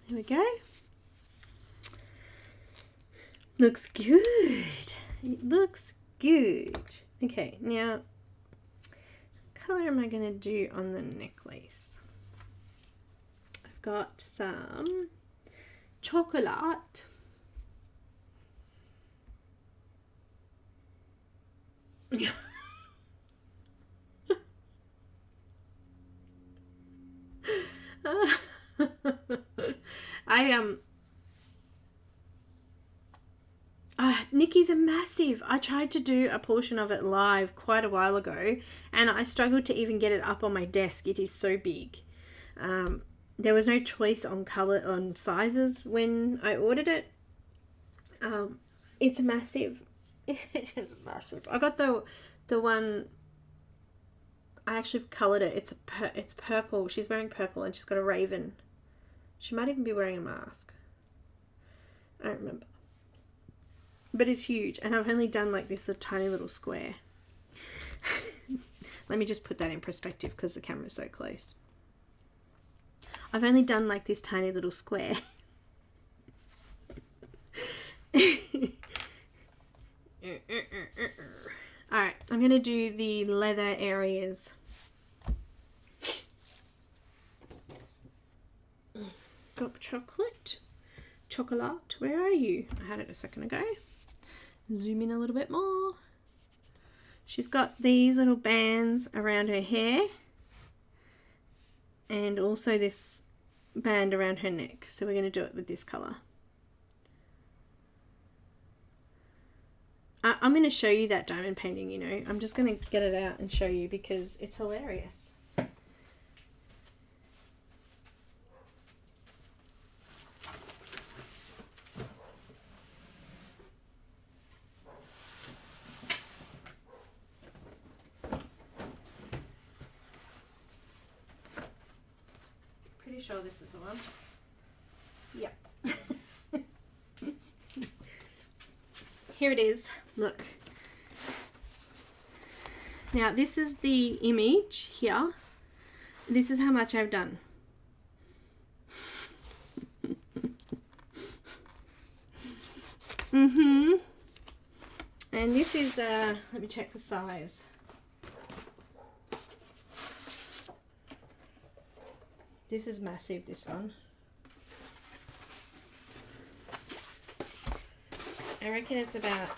There we go. Looks good. It looks good. Okay, now what color am I going to do on the necklace? I've got some chocolate. Nikki's a massive. I tried to do a portion of it live quite a while ago and I struggled to even get it up on my desk. It is so big. There was no choice on color, on sizes when I ordered it. It's massive. It is massive. I got the one, I actually colored it. It's purple. She's wearing purple and she's got a raven. She might even be wearing a mask. I don't remember. But it's huge, and I've only done like this tiny little square. Let me just put that in perspective because the camera's so close. I've only done like this tiny little square. Alright, I'm going to do the leather areas. Got chocolate. Where are you? I had it a second ago. Zoom in a little bit more. She's got these little bands around her hair and also this band around her neck. So we're going to do it with this colour. I'm going to show you that diamond painting, you know. I'm just going to get it out and show you because it's hilarious. Pretty sure this is the one. Yep. Here it is. Look. Now this is the image here. This is how much I've done. And this is let me check the size. This is massive, this one. I reckon it's about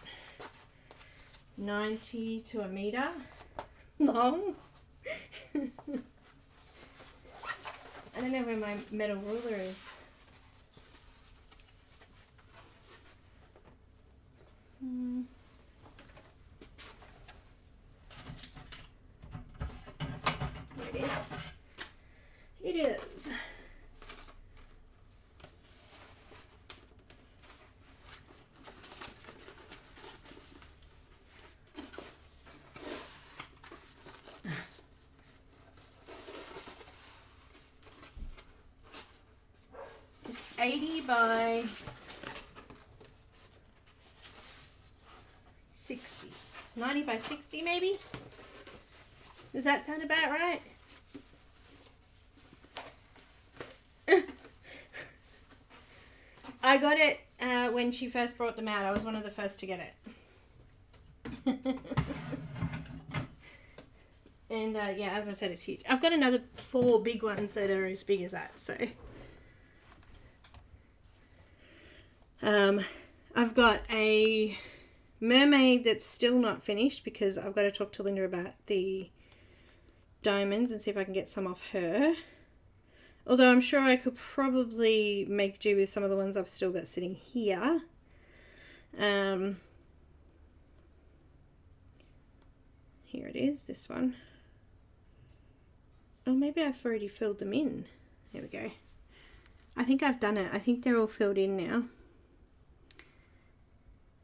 90 to a meter long. I don't know where my metal ruler is. There it is. It is. It's 80 by 60. 90 by 60 maybe? Does that sound about right? I got it when she first brought them out. I was one of the first to get it. And yeah, as I said, it's huge. I've got another 4 big ones that are as big as that. So I've got a mermaid that's still not finished because I've got to talk to Linda about the diamonds and see if I can get some off her. Although I'm sure I could probably make do with some of the ones I've still got sitting here. Here it is, this one. Oh, maybe I've already filled them in. There we go. I think I've done it. I think they're all filled in now.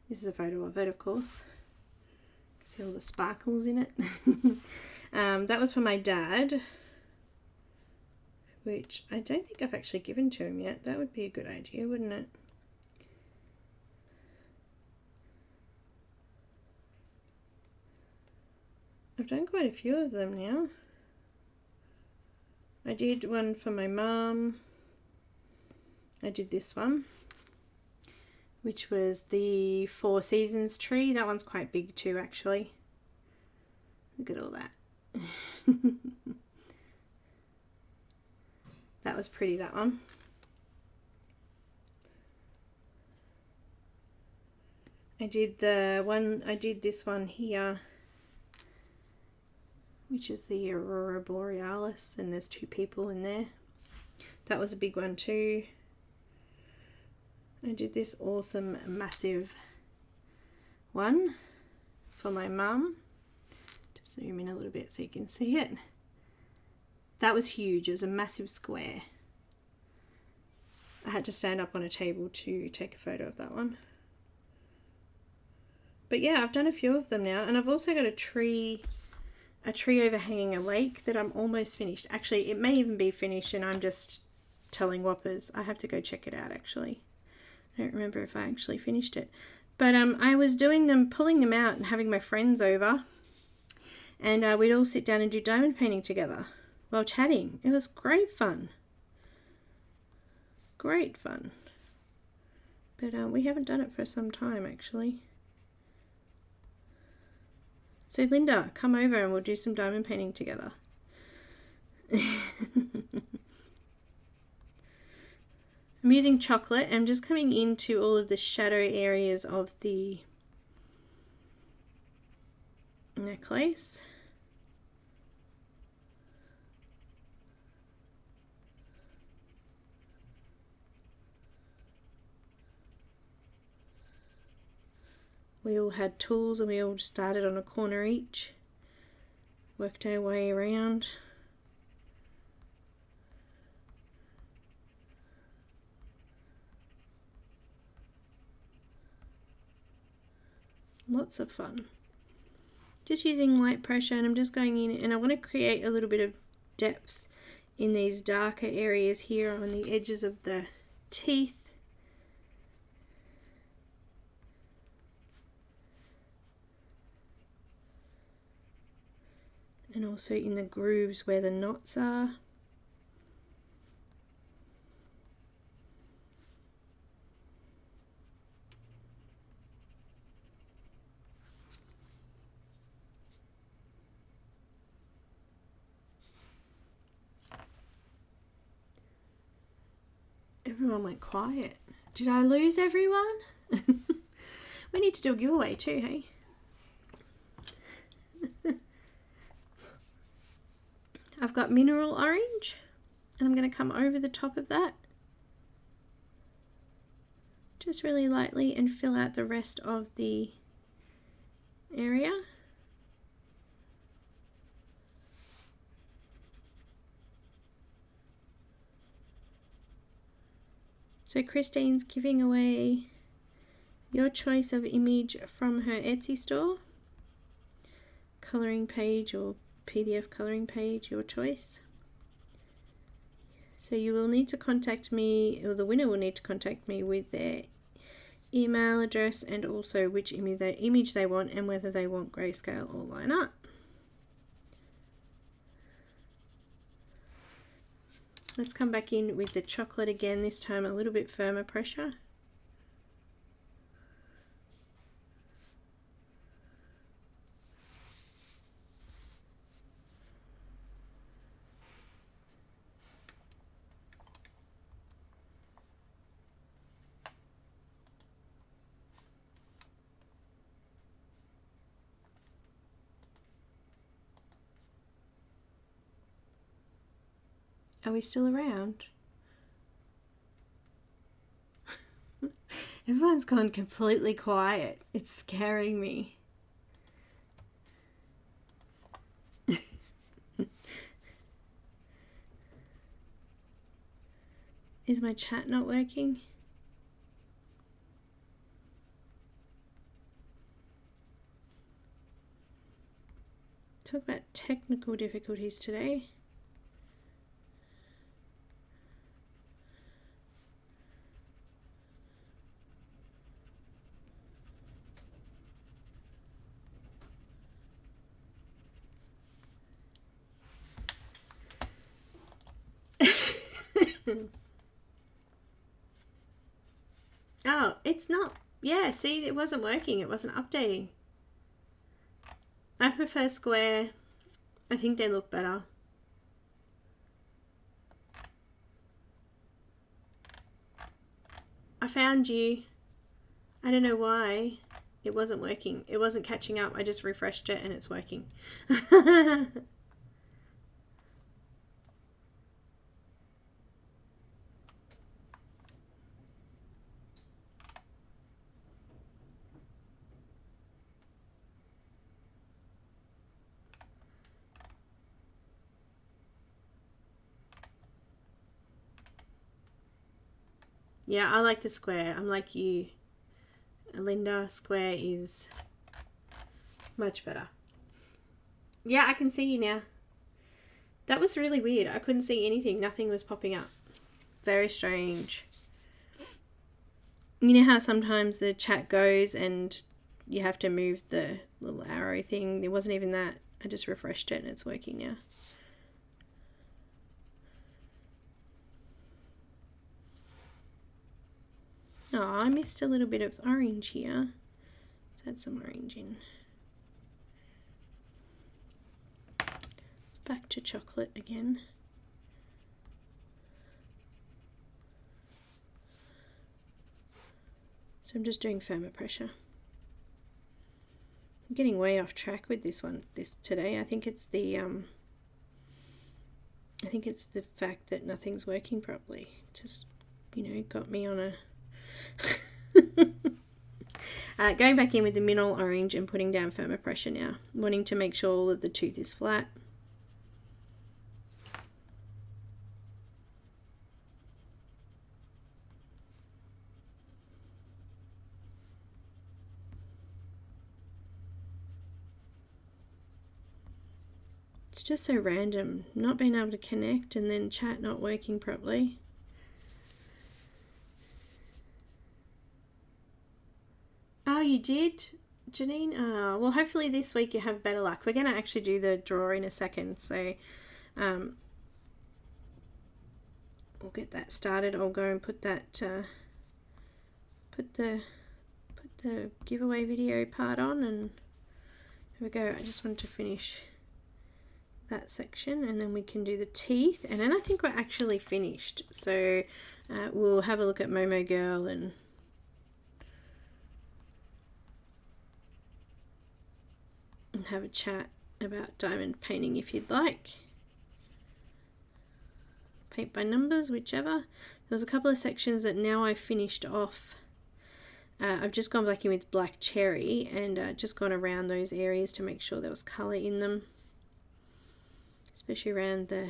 This is a photo of it, of course. See all the sparkles in it. That was for my dad, which I don't think I've actually given to him yet. That would be a good idea, wouldn't it? I've done quite a few of them now. I did one for my mum. I did this one, which was the Four Seasons tree. That one's quite big too, actually. Look at all that. That was pretty, that one. I did this one here, which is the Aurora Borealis, and there's two people in there. That was a big one too. I did this awesome massive one for my mum. Just zoom in a little bit so you can see it. That was huge. It was a massive square. I had to stand up on a table to take a photo of that one. But yeah, I've done a few of them now, and I've also got a tree overhanging a lake that I'm almost finished. Actually, it may even be finished and I'm just telling whoppers. I have to go check it out actually. I don't remember if I actually finished it. But I was doing them, pulling them out and having my friends over, and we'd all sit down and do diamond painting together while chatting. It was great fun. Great fun. But we haven't done it for some time actually. So Linda, come over and we'll do some diamond painting together. I'm using chocolate. I'm just coming into all of the shadow areas of the necklace. We all had tools and we all started on a corner each, worked our way around. Lots of fun. Just using light pressure, and I'm just going in and I want to create a little bit of depth in these darker areas here on the edges of the teeth. And also in the grooves where the knots are. Everyone went quiet. Did I lose everyone? We need to do a giveaway too, hey? I've got mineral orange, and I'm going to come over the top of that just really lightly and fill out the rest of the area. So Christine's giving away your choice of image from her Etsy store, coloring page or PDF coloring page, your choice. So you will need to contact me, or the winner will need to contact me with their email address and also which image they want and whether they want grayscale or line art. Let's come back in with the chocolate again, this time a little bit firmer pressure. Are we still around? Everyone's gone completely quiet. It's scaring me. Is my chat not working? Talk about technical difficulties today. Oh, it's not. Yeah, see, it wasn't working. It wasn't updating. I prefer square. I think they look better. I found you. I don't know why it wasn't working. It wasn't catching up. I just refreshed it and it's working. Yeah, I like the square. I'm like you, Linda. Square is much better. Yeah, I can see you now. That was really weird. I couldn't see anything. Nothing was popping up. Very strange. You know how sometimes the chat goes and you have to move the little arrow thing? There wasn't even that. I just refreshed it and it's working now. Oh, I missed a little bit of orange here. Let's add some orange in. Back to chocolate again. So I'm just doing firmer pressure. I'm getting way off track with this today. I think it's the fact that nothing's working properly. Just, you know, got me on a going back in with the mineral orange and putting down firmer pressure now, wanting to make sure all of the tooth is flat. It's just so random, not being able to connect and then chat not working properly. Oh, you did, Janine? Oh, well, hopefully this week you have better luck. We're going to actually do the draw in a second, so we'll get that started. I'll go and put that, put the giveaway video part on, and here we go. I just wanted to finish that section, and then we can do the teeth, and then I think we're actually finished. So we'll have a look at Momo Girl and have a chat about diamond painting if you'd like. Paint by numbers, whichever. There was a couple of sections that now I've finished off. I've just gone back in with black cherry and just gone around those areas to make sure there was colour in them, especially around the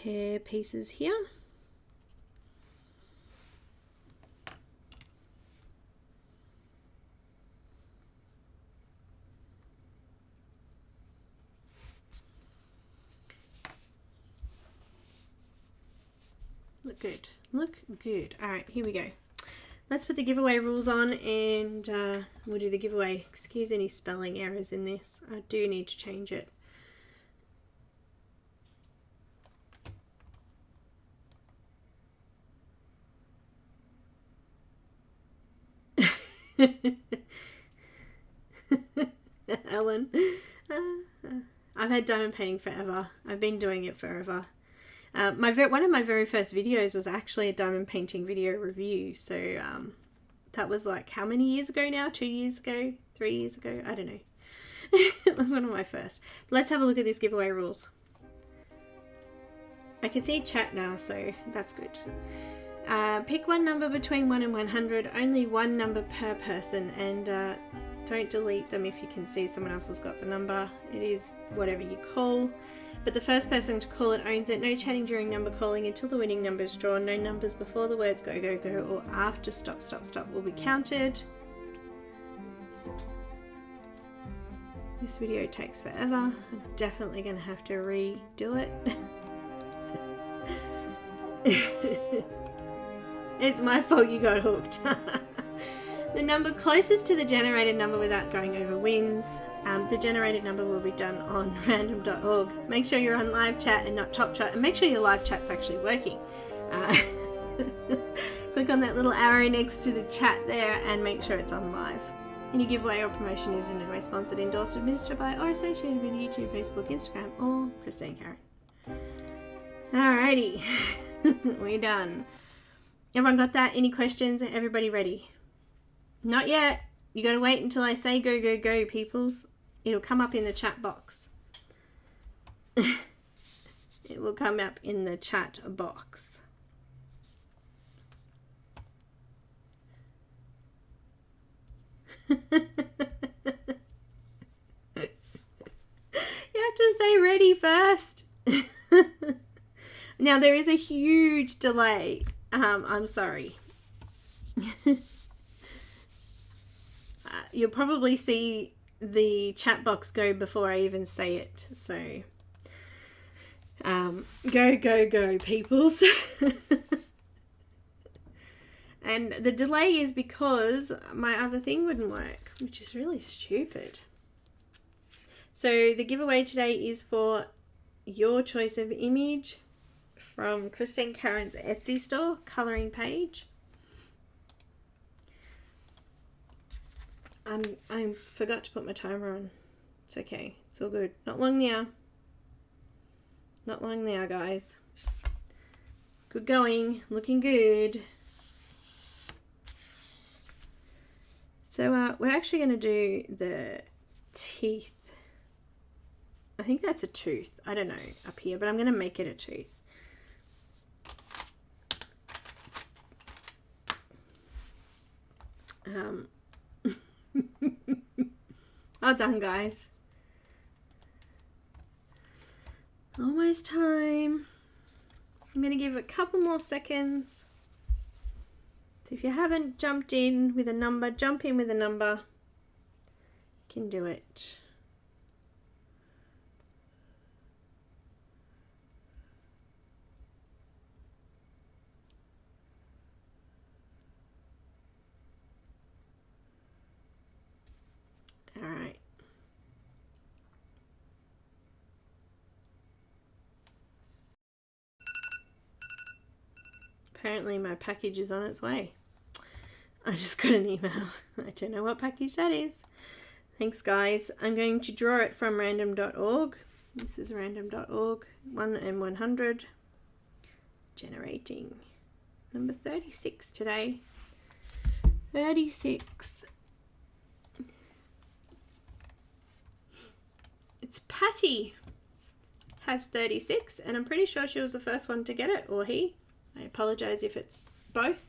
hair pieces here. Look good. Look good. All right, here we go. Let's put the giveaway rules on and we'll do the giveaway. Excuse any spelling errors in this. I do need to change it. Ellen. I've had diamond painting forever. I've been doing it forever. One of my very first videos was actually a diamond painting video review. So that was like how many years ago now? 2 years ago? 3 years ago? I don't know. It was one of my first. Let's have a look at these giveaway rules. I can see chat now, so that's good. Pick one number between 1 and 100, only one number per person, and don't delete them if you can see someone else has got the number. It is whatever you call, but the first person to call it owns it. No chatting during number calling until the winning number is drawn. No numbers before the words go, go, go, or after stop, stop, stop will be counted. This video takes forever. I'm definitely going to have to redo it. It's my fault you got hooked. The number closest to the generated number without going over wins. The generated number will be done on random.org. Make sure you're on live chat and not top chat, and make sure your live chat's actually working. Click on that little arrow next to the chat there and make sure it's on live. Any giveaway or promotion is in any way sponsored, endorsed, administered by, or associated with YouTube, Facebook, Instagram, or Castell and Caran. Alrighty, we're done. Everyone got that? Any questions? Everybody ready? Not yet. You gotta wait until I say go, go, go, peoples. It'll come up in the chat box. It will come up in the chat box. You have to say ready first. Now there is a huge delay. I'm sorry. You'll probably see the chat box go before I even say it. So go, go, go, peoples. And the delay is because my other thing wouldn't work, which is really stupid. So the giveaway today is for your choice of image from Castell and Caran's Etsy store, colouring page. I forgot to put my timer on. It's okay. It's all good. Not long now. Not long now, guys. Good going. Looking good. So we're actually going to do the teeth. I think that's a tooth. I don't know up here, but I'm going to make it a tooth. Well done, guys. Almost time. I'm going to give it a couple more seconds. So if you haven't jumped in with a number, jump in with a number. You can do it. All right. Apparently my package is on its way. I just got an email. I don't know what package that is. Thanks, guys. I'm going to draw it from random.org. This is random.org. 1 and 100. Generating. Number 36 today. 36. It's Patty. Has 36, and I'm pretty sure she was the first one to get it, or he. I apologize if it's both.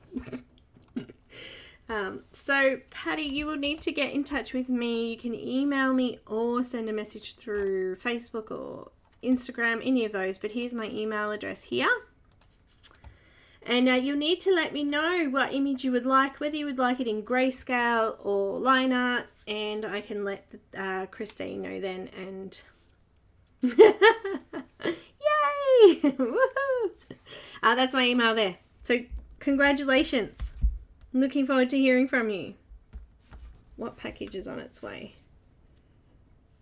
So Patty, you will need to get in touch with me. You can email me or send a message through Facebook or Instagram, any of those, but here's my email address here. And you'll need to let me know what image you would like, whether you would like it in grayscale or line art, and I can let Christine know then. And yay! Woohoo! That's my email there. So congratulations. Looking forward to hearing from you. What package is on its way?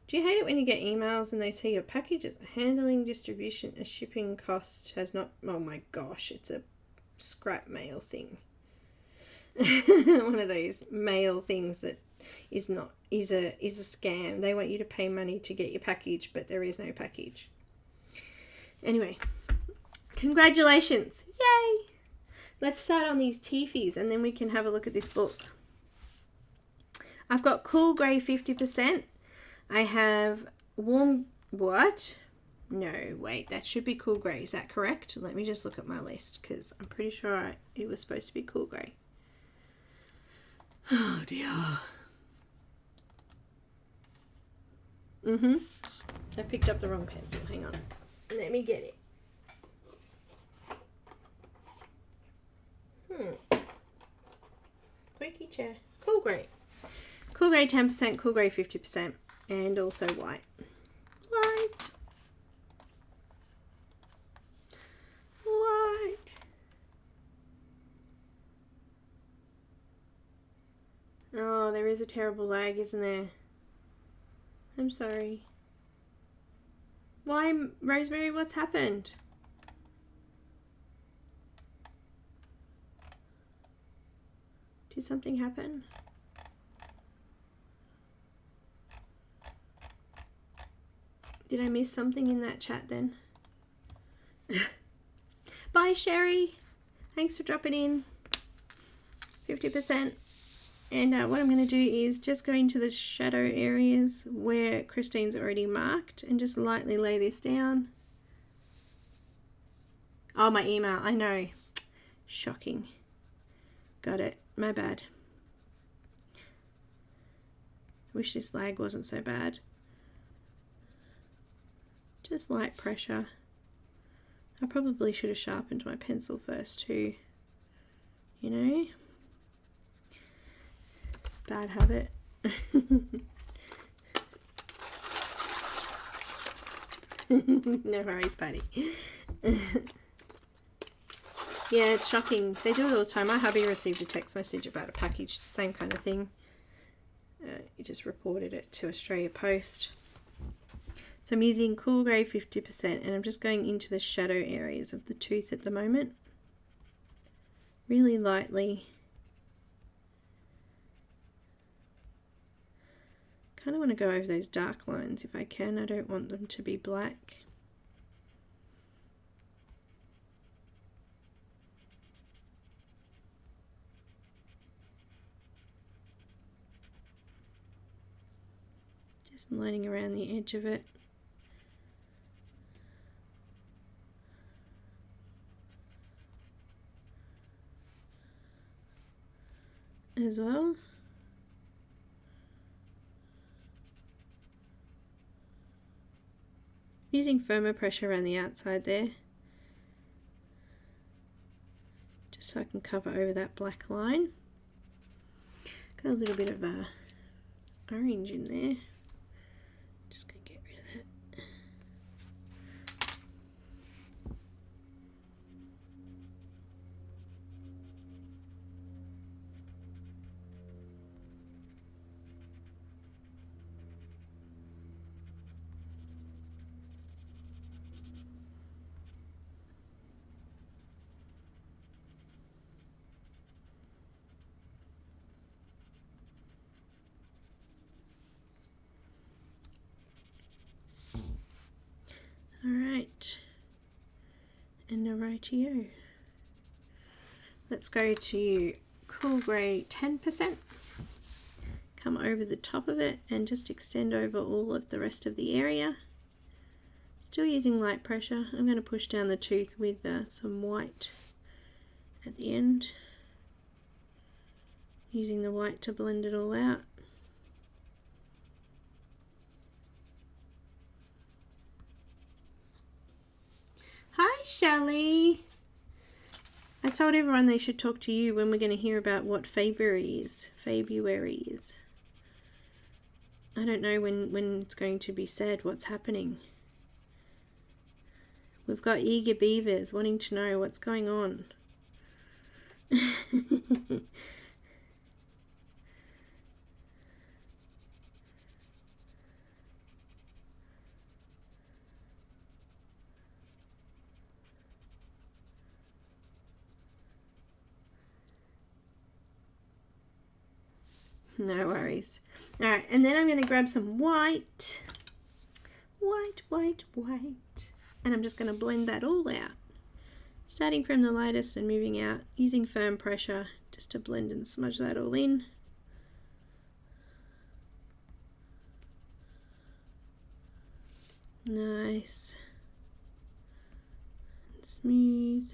Do you hate it when you get emails and they say your package is handling, distribution, a shipping cost has not... Oh my gosh, it's a scrap mail thing. One of those mail things that is a scam. They want you to pay money to get your package, but there is no package. Anyway, congratulations. Yay! Let's start on these teefies and then we can have a look at this book. I've got cool grey 50%. I have warm, what? No, wait, that should be cool grey. Is that correct? Let me just look at my list because I'm pretty sure it was supposed to be cool grey. Oh dear. I picked up the wrong pencil. Hang on. Let me get it. Squeaky chair. Cool grey. Cool grey 10%, cool grey 50%, and also white. White. White. Oh, there is a terrible lag, isn't there? I'm sorry. Why, Rosemary? What's happened? Did something happen? Did I miss something in that chat then? Bye, Sherry. Thanks for dropping in. 50%. And what I'm going to do is just go into the shadow areas where Christine's already marked and just lightly lay this down. Oh, my email. I know. Shocking. Got it. My bad. Wish this lag wasn't so bad. Just light pressure. I probably should have sharpened my pencil first too. You know? Bad habit. No worries, Patty. Yeah, it's shocking. They do it all the time. My hubby received a text message about a package, same kind of thing. He just reported it to Australia Post. So I'm using cool grey 50% and I'm just going into the shadow areas of the tooth at the moment. Really lightly. Kind of want to go over those dark lines if I can. I don't want them to be black. Just lining around the edge of it. As well. Using firmer pressure around the outside there. Just so I can cover over that black line. Got a little bit of orange in there. Just going to get rid of that. Alright, and a rightio. Let's go to cool grey 10%. Come over the top of it and just extend over all of the rest of the area. Still using light pressure. I'm going to push down the tooth with some white at the end. Using the white to blend it all out. Hi, Shelley. I told everyone they should talk to you when we're going to hear about what February is. February is. I don't know when it's going to be said what's happening. We've got eager beavers wanting to know what's going on. No worries. Alright, and then I'm going to grab some white. White. And I'm just going to blend that all out. Starting from the lightest and moving out, using firm pressure just to blend and smudge that all in. Nice. smooth.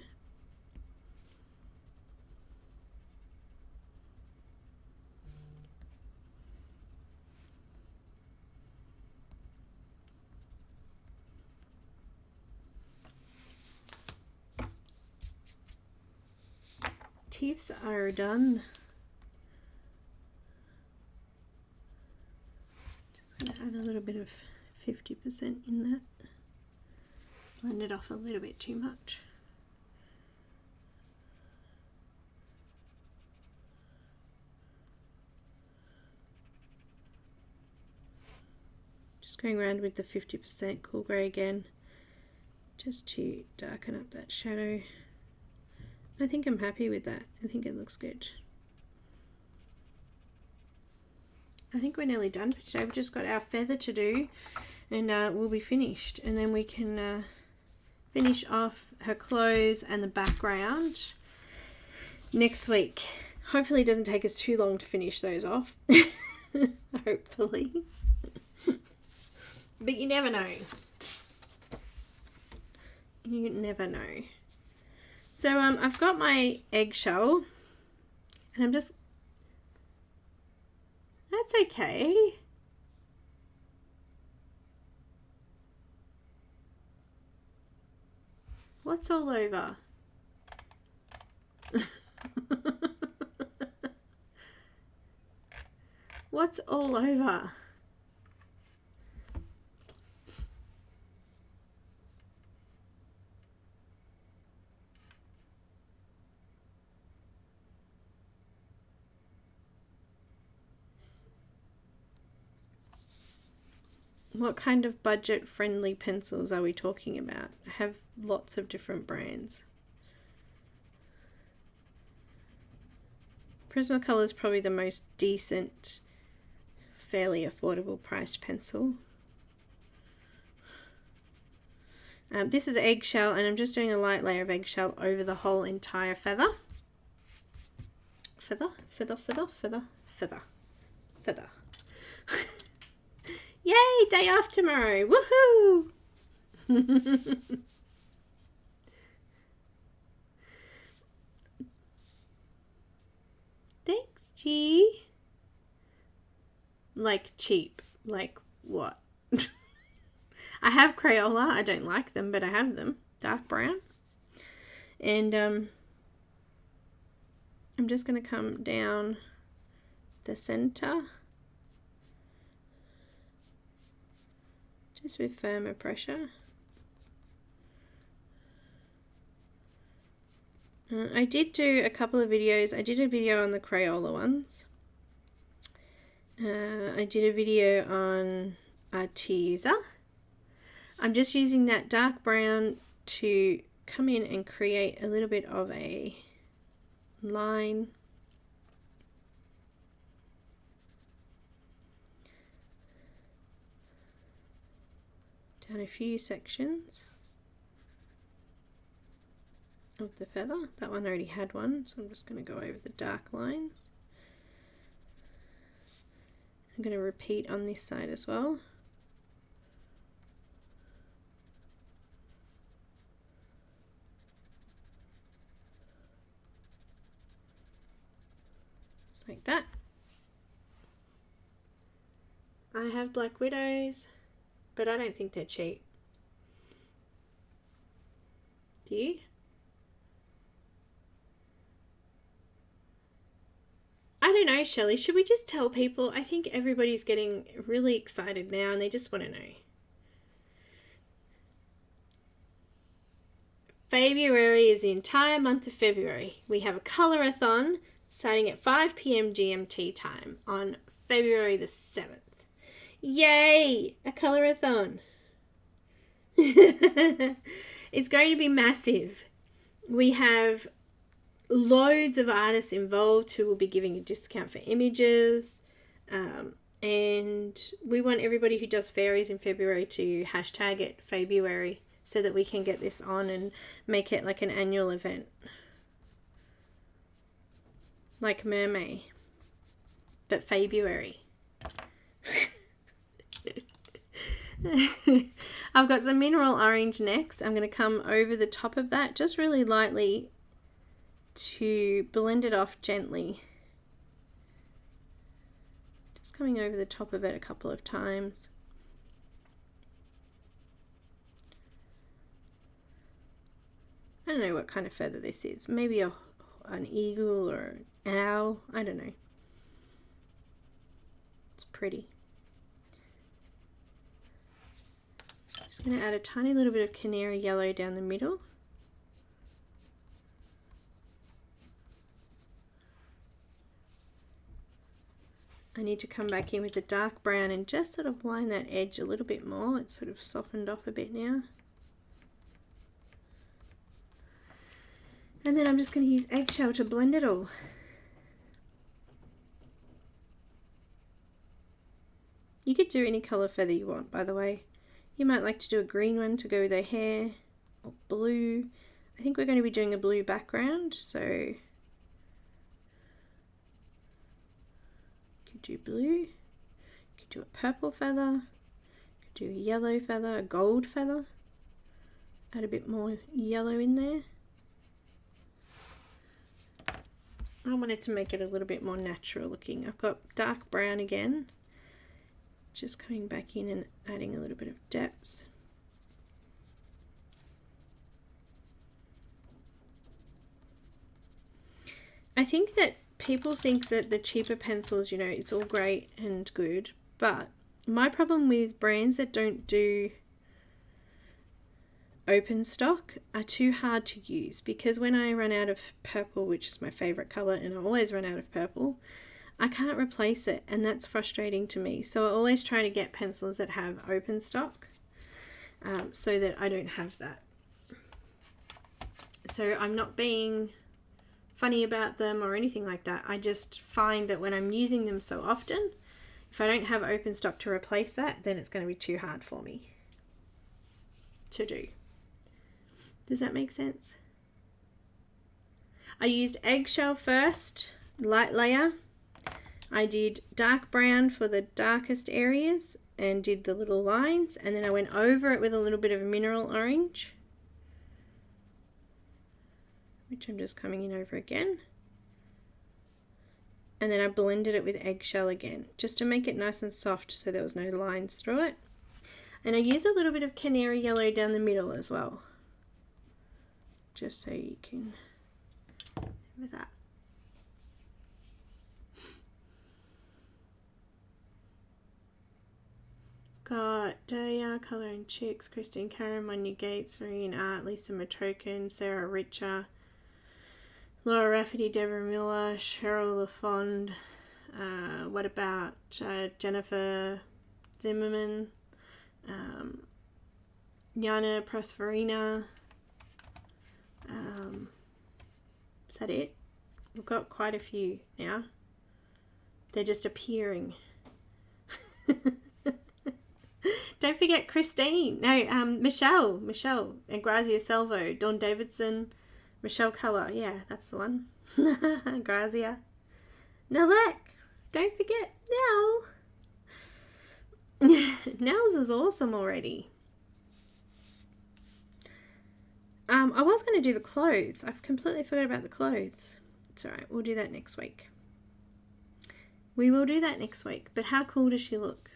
Tips are done. Just gonna add a little bit of 50% in that. Blend it off a little bit too much. Just going around with the 50% cool grey again, just to darken up that shadow. I think I'm happy with that. I think it looks good. I think we're nearly done for today. We've just got our feather to do and we'll be finished. And then we can finish off her clothes and the background next week. Hopefully it doesn't take us too long to finish those off. Hopefully. But you never know. You never know. So I've got my eggshell and I'm just, that's okay. What's all over? What's all over? What kind of budget-friendly pencils are we talking about? I have lots of different brands. Prismacolor is probably the most decent, fairly affordable priced pencil. This is eggshell, and I'm just doing a light layer of eggshell over the whole entire feather. Feather, feather, feather, feather, feather, feather. Yay, day off tomorrow. Woohoo! Thanks, G. Like cheap. Like what? I have Crayola. I don't like them, but I have them. Dark brown. And I'm just going to come down the center. Just with firmer pressure. I did do a couple of videos. I did a video on the Crayola ones. I did a video on Arteza. I'm just using that dark brown to come in and create a little bit of a line. Down a few sections of the feather. That one already had one, so I'm just going to go over the dark lines. I'm going to repeat on this side as well. Like that. I have Black Widows, but I don't think they're cheap. Do you? I don't know, Shelley. Should we just tell people? I think everybody's getting really excited now and they just want to know. February is the entire month of February. We have a colorathon starting at 5 p.m. GMT time on February the 7th. Yay! A colorathon. It's going to be massive. We have loads of artists involved who will be giving a discount for images. And we want everybody who does fairies in February to hashtag it February so that we can get this on and make it like an annual event. Like Mermaid. But February. I've got some mineral orange next. I'm going to come over the top of that just really lightly to blend it off gently. Just coming over the top of it a couple of times. I don't know what kind of feather this is. Maybe an eagle or an owl. I don't know. It's pretty. Just going to add a tiny little bit of Canary Yellow down the middle. I need to come back in with the dark brown and just sort of line that edge a little bit more. It's sort of softened off a bit now. And then I'm just going to use eggshell to blend it all. You could do any colour feather you want, by the way. You might like to do a green one to go with their hair, or blue. I think we're going to be doing a blue background, so could do blue, could do a purple feather, could do a yellow feather, a gold feather. Add a bit more yellow in there. I wanted to make it a little bit more natural looking. I've got dark brown again, just coming back in and adding a little bit of depth. I think that people think that the cheaper pencils, you know, it's all great and good, but my problem with brands that don't do open stock are too hard to use, because when I run out of purple, which is my favorite color, and I always run out of purple, I can't replace it, and that's frustrating to me. So I always try to get pencils that have open stock, so that I don't have that. So I'm not being funny about them or anything like that. I just find that when I'm using them so often, if I don't have open stock to replace that, then it's going to be too hard for me to do. Does that make sense? I used eggshell first, light layer. I did dark brown for the darkest areas and did the little lines, and then I went over it with a little bit of mineral orange, which I'm just coming in over again. And then I blended it with eggshell again, just to make it nice and soft so there was no lines through it. And I used a little bit of Canary Yellow down the middle as well, just so you can with that. Got Daya, Colour and Chicks, Christine Karron, Monia Gates, Marine Art, Lisa Matroken, Sarah Richer, Laura Rafferty, Deborah Miller, Cheryl LaFond, what about Jennifer Zimmerman, Yana Prosperina. Is that it? We've got quite a few now. They're just appearing. Don't forget Christine. No, Michelle, and Grazia Salvo, Dawn Davidson, Michelle Colour. Yeah, that's the one. Grazia. Now look, don't forget Nell. Nell's is awesome already. I was going to do the clothes. I've completely forgot about the clothes. It's alright, we'll do that next week. We will do that next week. But how cool does she look?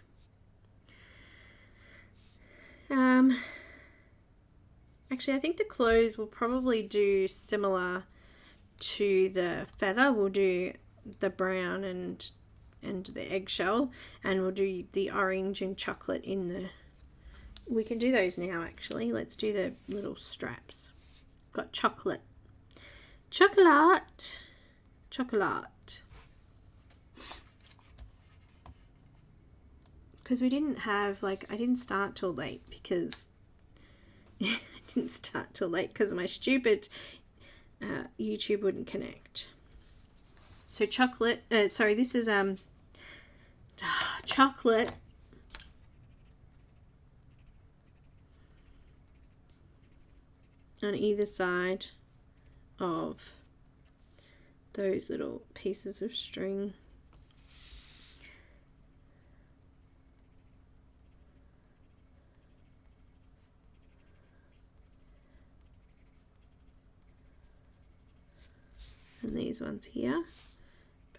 Actually, I think the clothes will probably do similar to the feather. We'll do the brown and the eggshell, and we'll do the orange and chocolate in the... We can do those now, actually. Let's do the little straps. Got chocolate. Chocolate. Because we didn't have, like, I didn't start till late because... I didn't start till late because my stupid YouTube wouldn't connect. So chocolate, sorry, this is chocolate on either side of those little pieces of string. and these ones here,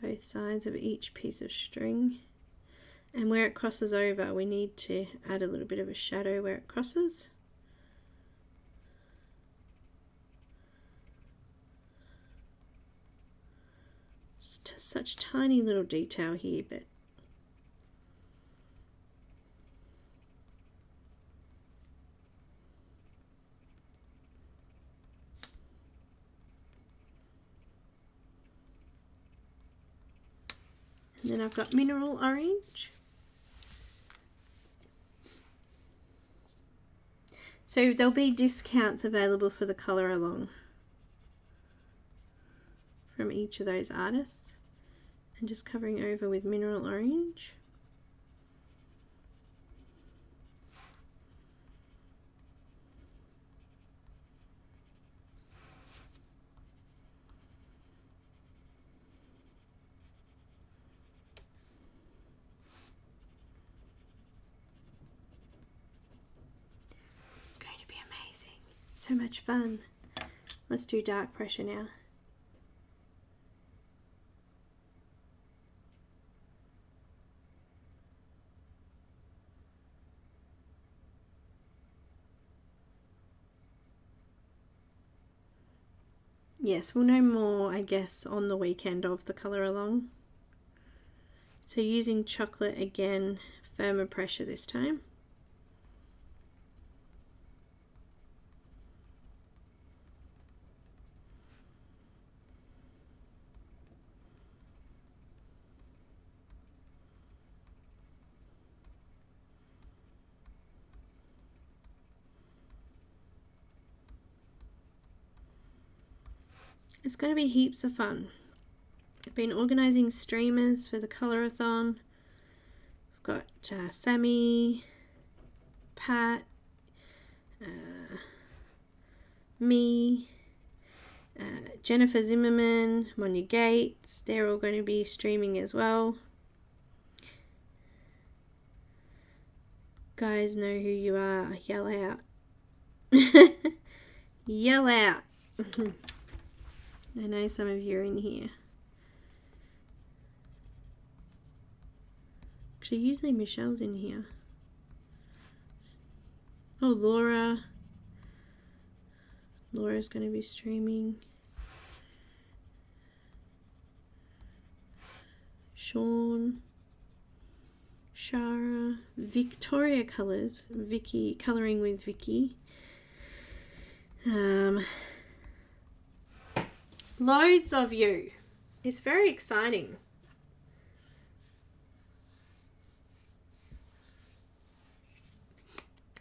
both sides of each piece of string. And where it crosses over, we need to add a little bit of a shadow where it crosses. It's such tiny little detail here, but and then I've got mineral orange. So there'll be discounts available for the colour along from each of those artists, and just covering over with mineral orange. So much fun. Let's do dark pressure now. Yes, we'll know more, I guess, on the weekend of the colour along. So using chocolate again, firmer pressure this time. It's going to be heaps of fun. I've been organising streamers for the colorathon. I've got Sammy, Pat, me, Jennifer Zimmerman, Monya Gates. They're all going to be streaming as well. Guys know who you are. Yell out. Yell out. I know some of you are in here. Actually, usually Michelle's in here. Oh, Laura. Laura's going to be streaming. Sean. Shara. Victoria Colours. Vicky. Colouring with Vicky. Loads of you. It's very exciting.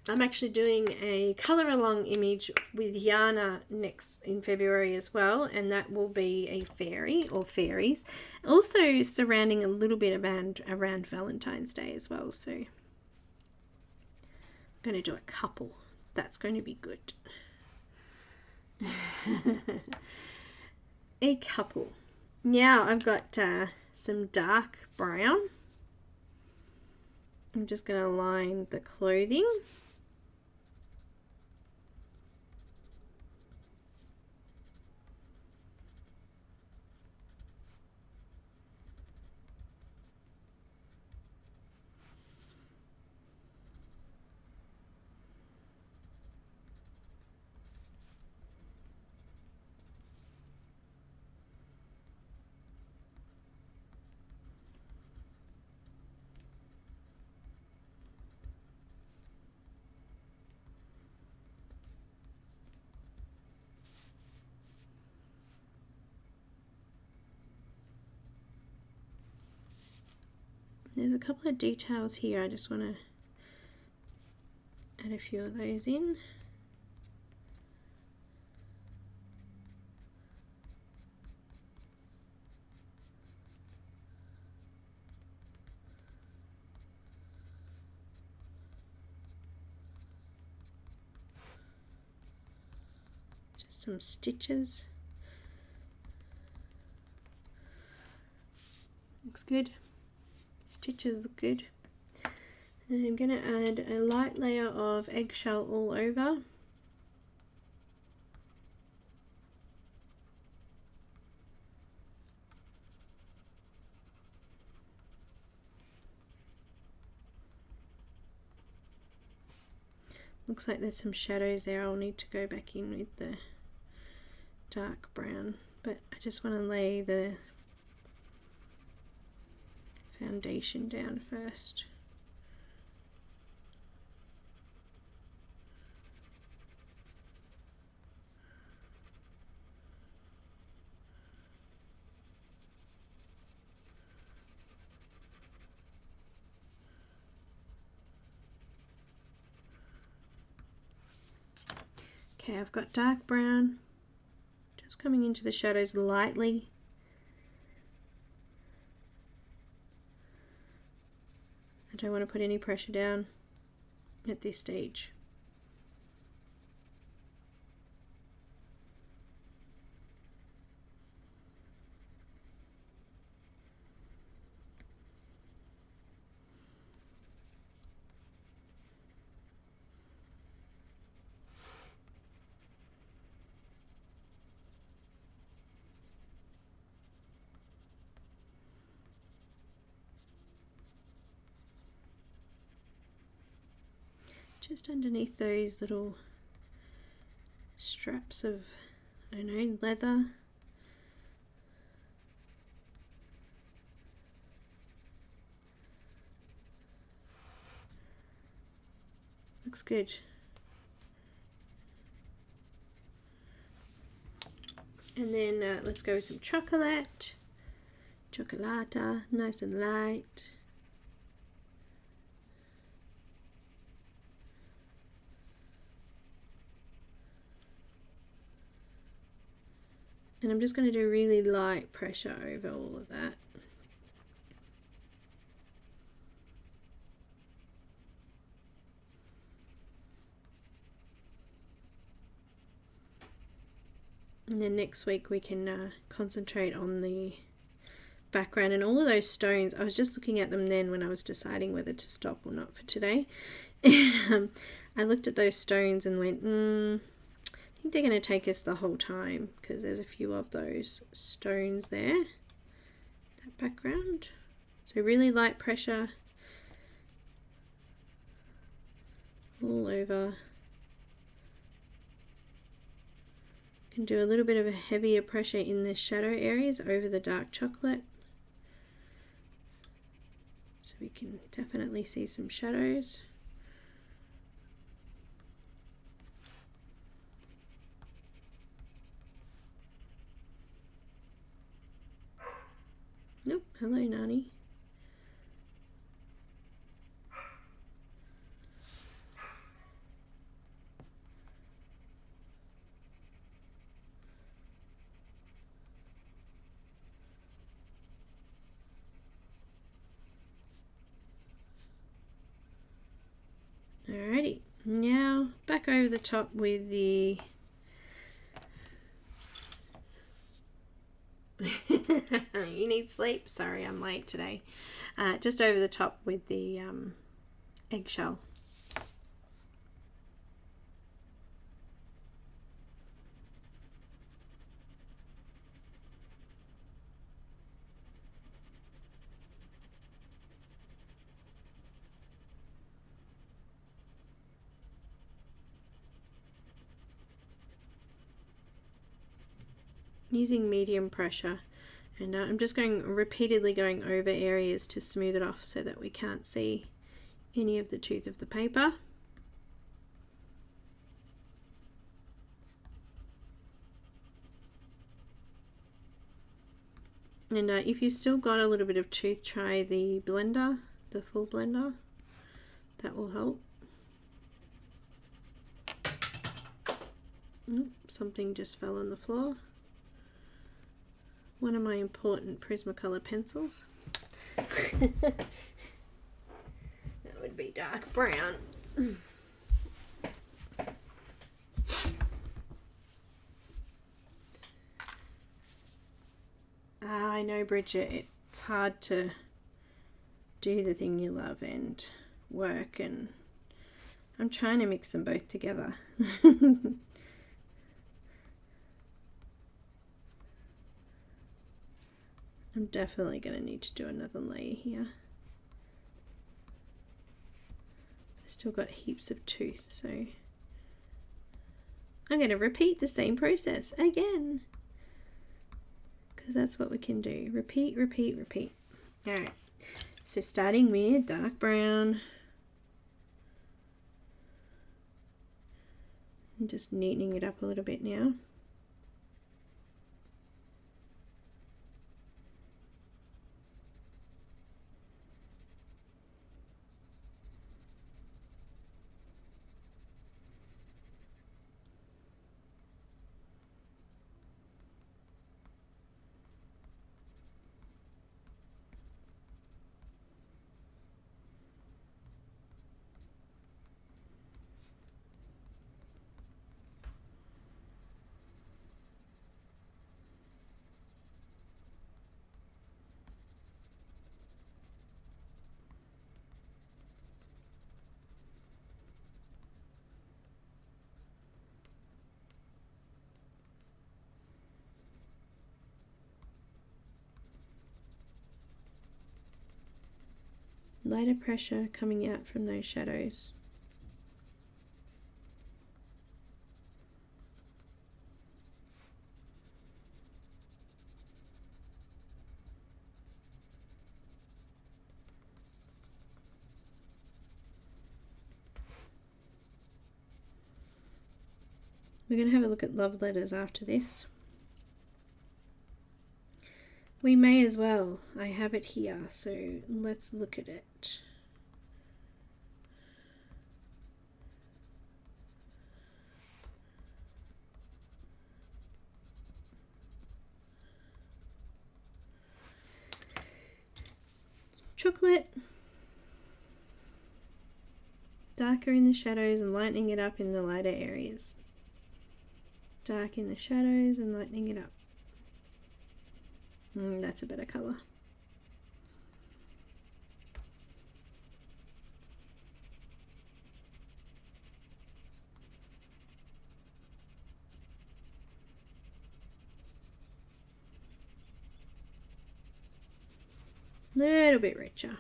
I'm actually doing a colour along image with Yana next in February as well, and that will be a fairy or fairies, also surrounding a little bit around Valentine's Day as well. So I'm going to do a couple. That's going to be good. A couple. Now I've got some dark brown. I'm just going to line the clothing. There's a couple of details here. I just want to add a few of those in. Just some stitches. Looks good. Stitches look good. And I'm going to add a light layer of eggshell all over. Looks like there's some shadows there. I'll need to go back in with the dark brown, but I just want to lay the foundation down first. Okay, I've got dark brown, just coming into the shadows lightly. I don't want to put any pressure down at this stage. Just underneath those little straps of, I don't know, leather. Looks good. And then let's go with some chocolate. Chocolata, nice and light. And I'm just going to do really light pressure over all of that. And then next week we can concentrate on the background and all of those stones. I was just looking at them then when I was deciding whether to stop or not for today. And I looked at those stones and went, I think they're going to take us the whole time because there's a few of those stones there, that background. So really light pressure all over. Can do a little bit of a heavier pressure in the shadow areas over the dark chocolate. So we can definitely see some shadows. Nope, hello Nani. Alrighty, now back over the top with the you need sleep? Sorry, I'm late today. Just over the top with the eggshell. Using medium pressure, and I'm just repeatedly going over areas to smooth it off so that we can't see any of the tooth of the paper. And if you've still got a little bit of tooth, try the blender, the full blender. That will help. Something just fell on the floor. One of my important Prismacolor pencils. That would be dark brown. I know, Bridget, it's hard to do the thing you love and work, and I'm trying to mix them both together. I'm definitely going to need to do another layer here. Still got heaps of tooth, so I'm going to repeat the same process again, because that's what we can do. Repeat, repeat, repeat. Alright, so starting with dark brown. I'm just neatening it up a little bit now. Lighter pressure coming out from those shadows. We're going to have a look at love letters after this. We may as well. I have it here, so let's look at it. Chocolate. Darker in the shadows and lightening it up in the lighter areas. Dark in the shadows and lightening it up. That's a better colour. Little bit richer.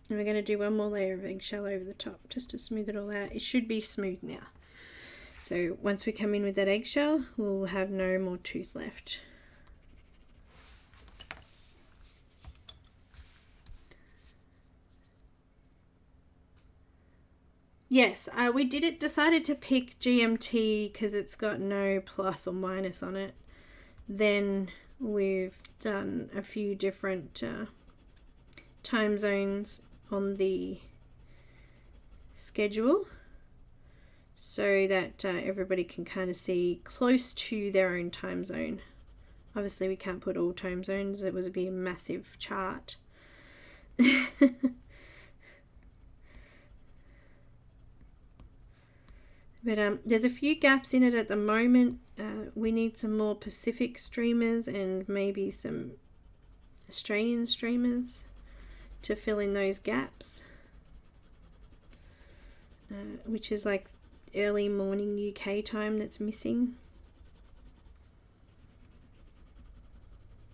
And we're going to do one more layer of eggshell over the top just to smooth it all out. It should be smooth now. So once we come in with that eggshell, we'll have no more tooth left. Yes, we decided to pick GMT because it's got no plus or minus on it. Then we've done a few different time zones on the schedule so that everybody can kind of see close to their own time zone. Obviously we can't put all time zones, it would be a massive chart. But there's a few gaps in it at the moment. We need some more Pacific streamers and maybe some Australian streamers to fill in those gaps, which is like early morning UK time that's missing,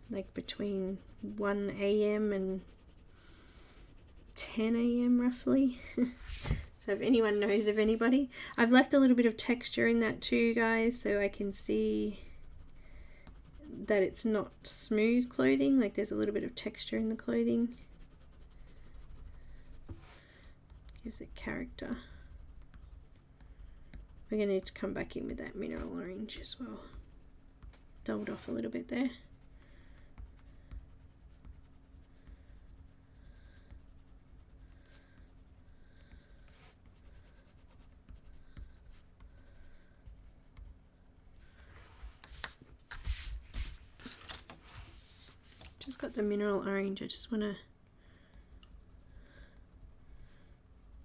like between 1 AM and 10 AM roughly. So if anyone knows of anybody, I've left a little bit of texture in that too, guys, so I can see that it's not smooth clothing, like there's a little bit of texture in the clothing. Gives it character. We're going to need to come back in with that mineral orange as well. Dulled off a little bit there. Just got the mineral orange. I just want to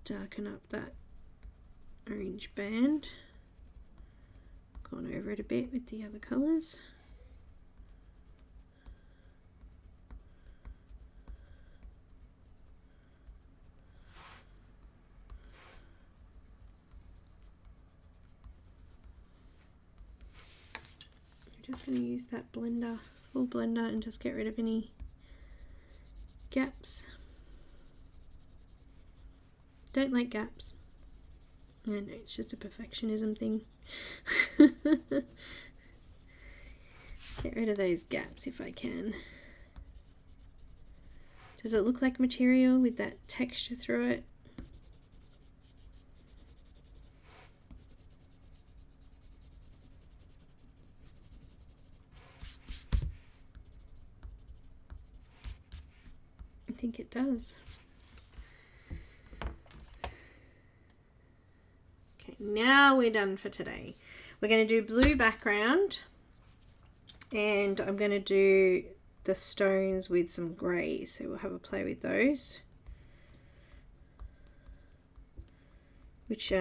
darken up that orange band. Gone over it a bit with the other colours. I'm just going to use that blender, full blender, and just get rid of any gaps. Don't like gaps. I know, it's just a perfectionism thing. Get rid of those gaps if I can. Does it look like material with that texture through it? I think it does. Okay, now we're done for today. We're going to do blue background, and I'm going to do the stones with some grey, so we'll have a play with those. Which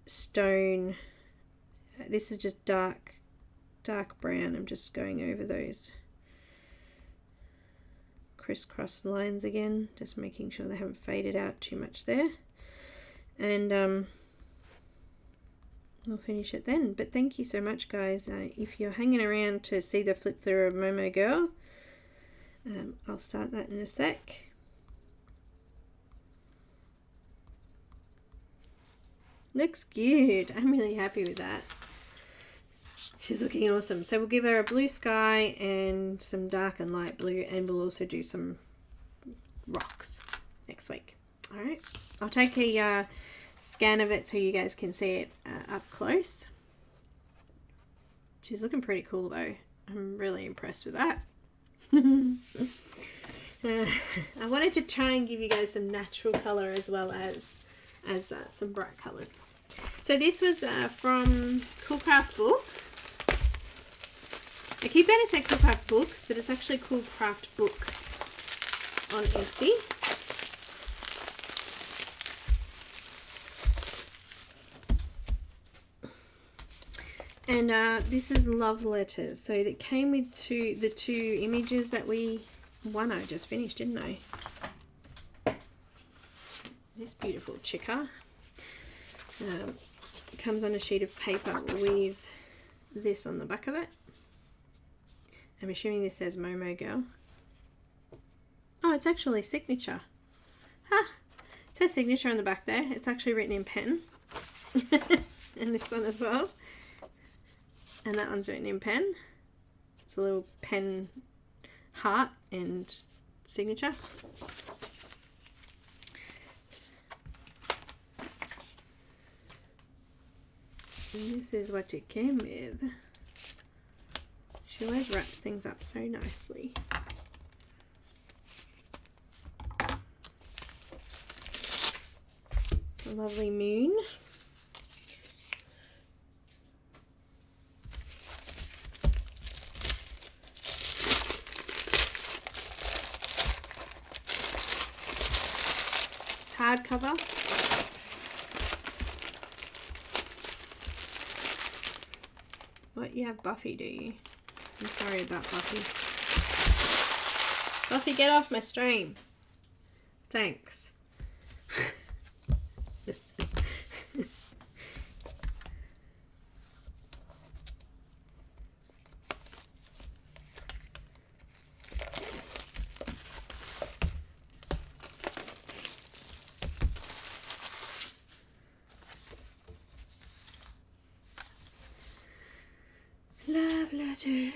stone, this is just dark brown. I'm just going over those crisscross lines again, just making sure they haven't faded out too much there, and we'll finish it then. But thank you so much, guys. If you're hanging around to see the flip through of Momo Girl, I'll start that in a sec. Looks good. I'm really happy with that. She's looking awesome. So we'll give her a blue sky and some dark and light blue, and we'll also do some rocks next week. All right. I'll take a scan of it so you guys can see it up close. She's looking pretty cool though. I'm really impressed with that. I wanted to try and give you guys some natural color as well as some bright colors. So this was from Cool Craft Book. I keep going to say Cool Craft Books, but it's actually Cool Craft Book on Etsy. And this is love letters. So it came with the two images that one I just finished, didn't I? This beautiful chica. It comes on a sheet of paper with this on the back of it. I'm assuming this says Momo Girl. Oh, it's actually signature. Huh. It says signature on the back there. It's actually written in pen. And this one as well. And that one's written in pen. It's a little pen heart and signature. And this is what it came with. She always wraps things up so nicely. A lovely moon. It's hardcover. What, you have Buffy, do you? I'm sorry about Buffy. Buffy, get off my stream. Thanks. Love letter.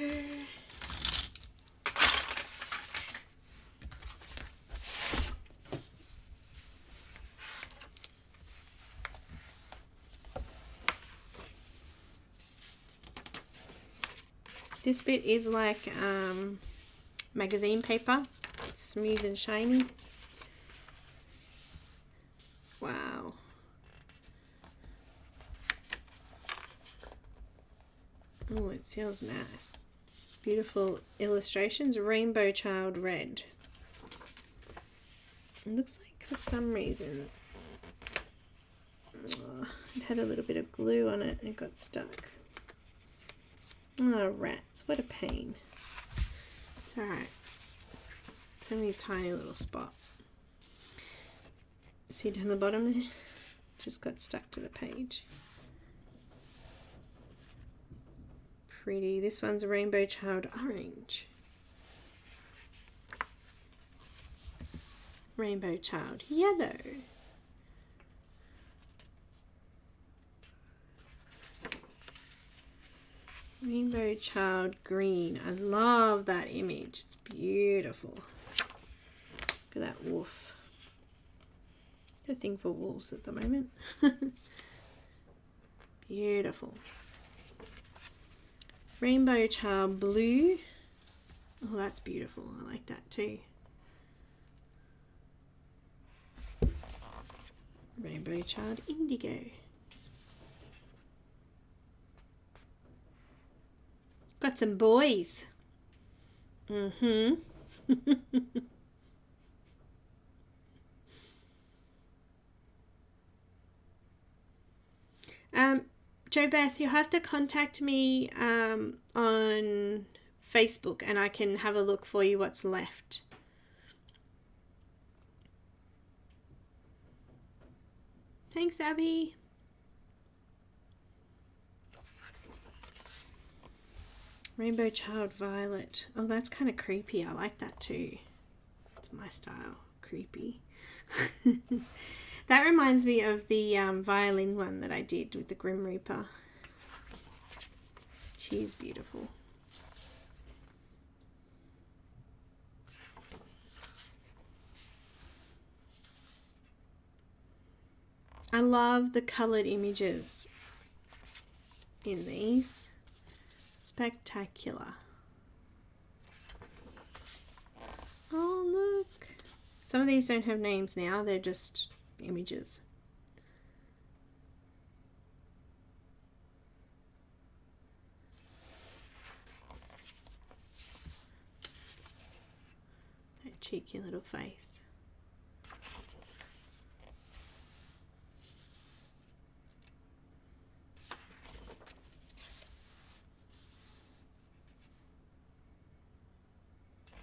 This bit is like magazine paper. It's smooth and shiny. Wow. Oh, it feels nice. Beautiful illustrations. Rainbow Child Red. It looks like for some reason Oh, it had a little bit of glue on it and it got stuck. Oh, rats. What a pain. It's alright. It's only a tiny little spot. See down the bottom there? Just got stuck to the page. Pretty. This one's a Rainbow Child Orange. Rainbow Child Yellow. Rainbow Child Green. I love that image. It's beautiful. Look at that wolf. Got a thing for wolves at the moment. Beautiful. Rainbow Child Blue. Oh, that's beautiful. I like that too. Rainbow Child Indigo. Got some boys. Jo Beth, you'll have to contact me on Facebook and I can have a look for you what's left. Thanks, Abby. Rainbow Child Violet. Oh, that's kind of creepy. I like that too. It's my style. Creepy. That reminds me of the violin one that I did with the Grim Reaper. She's beautiful. I love the coloured images in these. Spectacular. Oh, look. Some of these don't have names now. They're just images. That cheeky little face.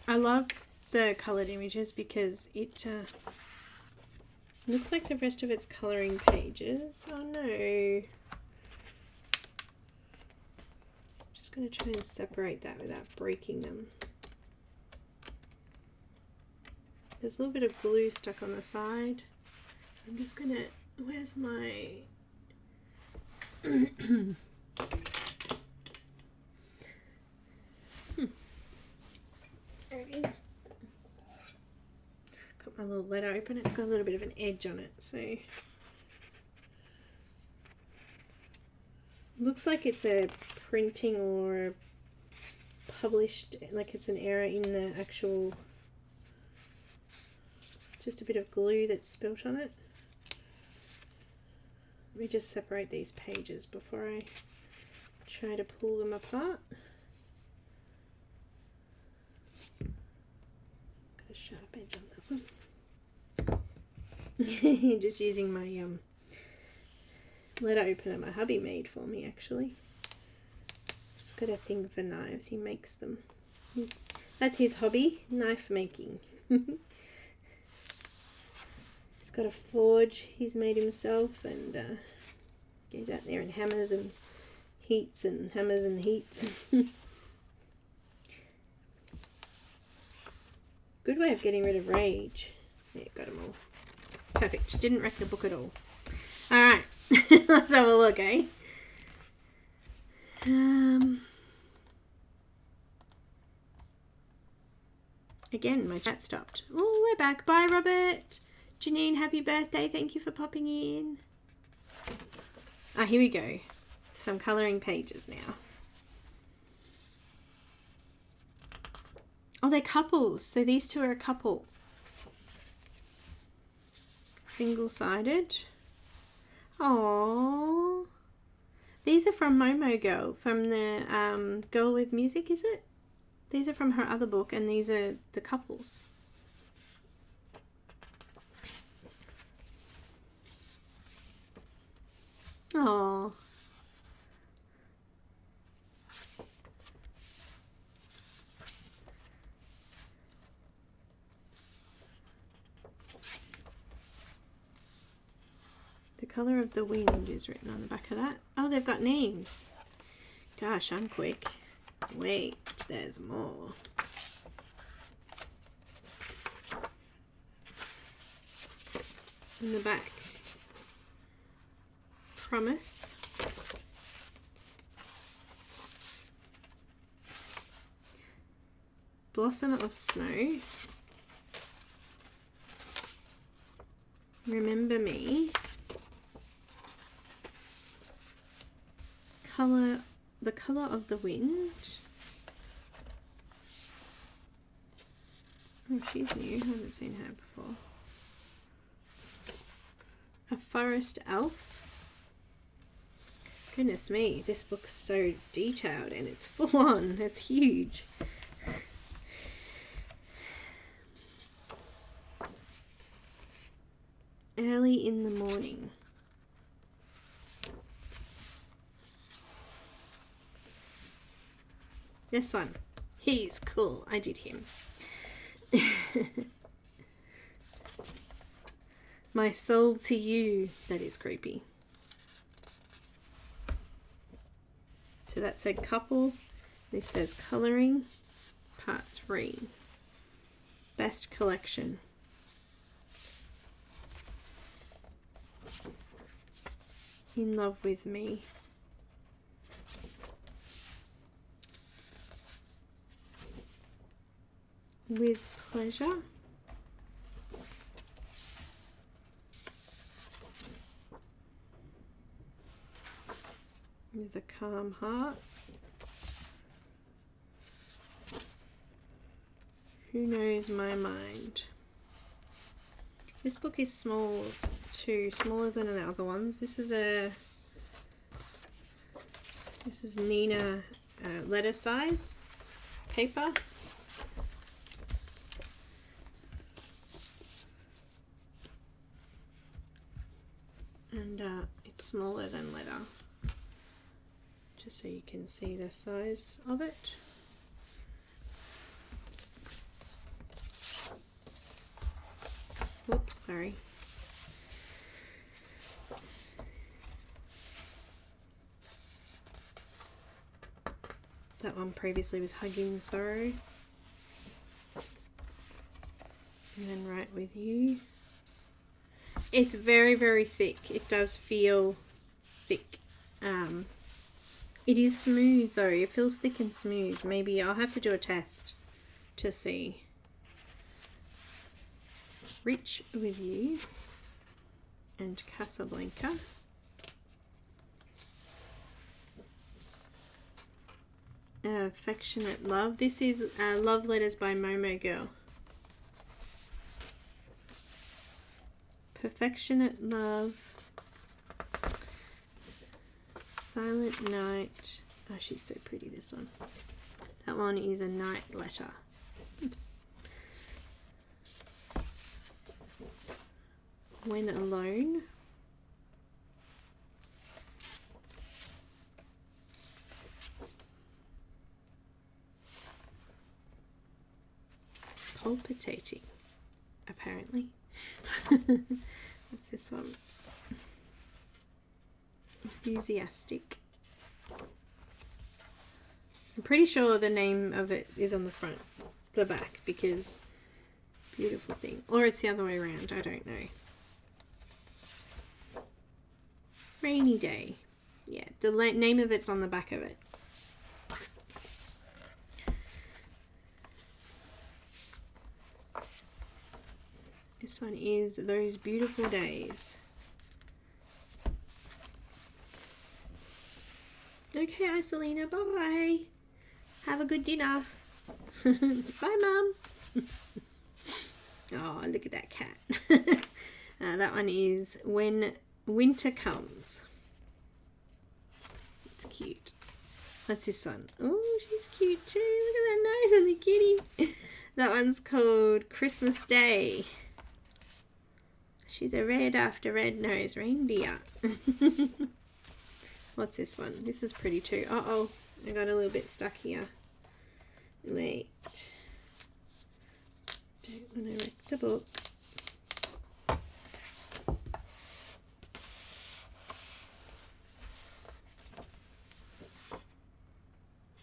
I love the coloured images because it looks like the rest of its colouring pages. Oh no. Just going to try and separate that without breaking them. There's a little bit of glue stuck on the side. I'm just going to... Where's my... There it is. Got my little letter open. It's got a little bit of an edge on it, so looks like it's a printing or published, like it's an error in the actual, just a bit of glue that's spilt on it. Let me just separate these pages before I try to pull them apart. Sharp edge on that one. Just using my letter opener my hubby made for me, actually. Just got a thing for knives. He makes them. That's his hobby, knife making. He's got a forge he's made himself and goes out there and hammers and heats and hammers and heats. Good way of getting rid of rage. Yeah, got them all. Perfect. Didn't wreck the book at all. Alright. Let's have a look, eh? Again, my chat stopped. Oh, we're back. Bye, Robert. Janine, happy birthday. Thank you for popping in. Ah, here we go. Some colouring pages now. Oh, they're couples. So these two are a couple. Single-sided. Aww. These are from Momo Girl, from the Girl with Music, is it? These are from her other book, and these are the couples. The colour of the wind is written on the back of that. Oh, they've got names. Gosh, I'm quick. Wait, there's more. In the back, Promise, Blossom of Snow, Remember Me, The Colour of the Wind. Oh, she's new. I haven't seen her before. A Forest Elf. Goodness me, this book's so detailed and it's full on. It's huge. Early in the Morning. This one. He's cool. I did him. My Soul to You. That is creepy. So that said couple. This says colouring. Part 3. Best collection. In Love with Me. With Pleasure. With a Calm Heart. Who Knows My Mind. This book is small too, smaller than the other ones. This is Neenah letter size paper. And it's smaller than letter, just so you can see the size of it. Whoops, sorry. That one previously was Hugging Sorrow. And then Right With You. It's very, very thick. It does feel thick. It is smooth though. It feels thick and smooth. Maybe I'll have to do a test to see. Rich With You and Casablanca. Affectionate Love. This is Love Letters by Momo Girl. Affectionate Love. Silent Night. Oh, she's so pretty, this one. That one is A Night Letter. When Alone. Palpitating, apparently. What's this one? Enthusiastic. I'm pretty sure the name of it is on the back, because beautiful thing. Or it's the other way around, I don't know. Rainy Day. Yeah, the name of it's on the back of it. This one is Those Beautiful Days. Okay, Isolina, bye. Have a good dinner. Bye, Mum. Oh, look at that cat. That one is When Winter Comes. It's cute. What's this one? Oh, she's cute too. Look at that nose on the kitty. That one's called Christmas Day. She's a red after red-nosed reindeer. What's this one? This is pretty too. Uh-oh, I got a little bit stuck here. Wait. Don't want to wreck the book.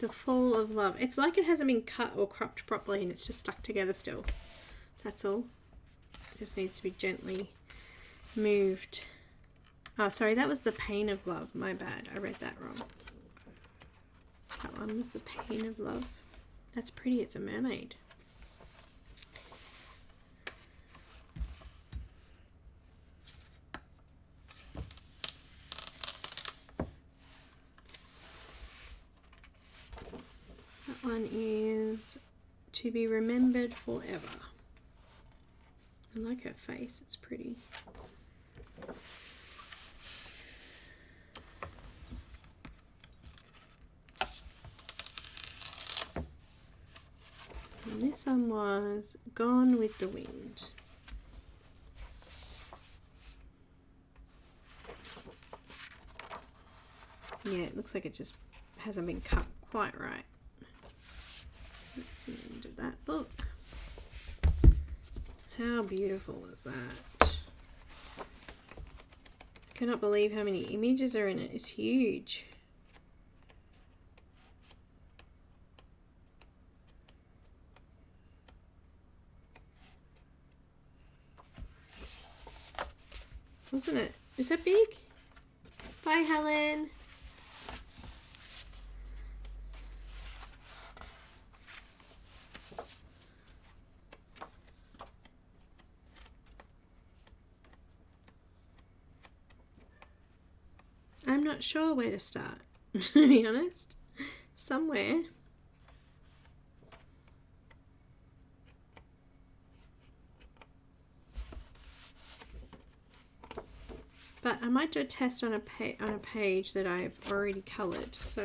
The Fall of Love. It's like it hasn't been cut or cropped properly and it's just stuck together still. That's all. It just needs to be gently moved. Oh, sorry, that was The Pain of Love. My bad. I read that wrong. That one was The Pain of Love. That's pretty. It's a mermaid. That one is To Be Remembered Forever. I like her face. It's pretty. And this one was Gone with the Wind. Yeah, it looks like it just hasn't been cut quite right. That's the end of that book. How beautiful is that? I cannot believe how many images are in it. It's huge. Wasn't it? Is that big? Bye, Helen. I'm not sure where to start, to be honest. Somewhere. But I might do a test on a page that I've already coloured, so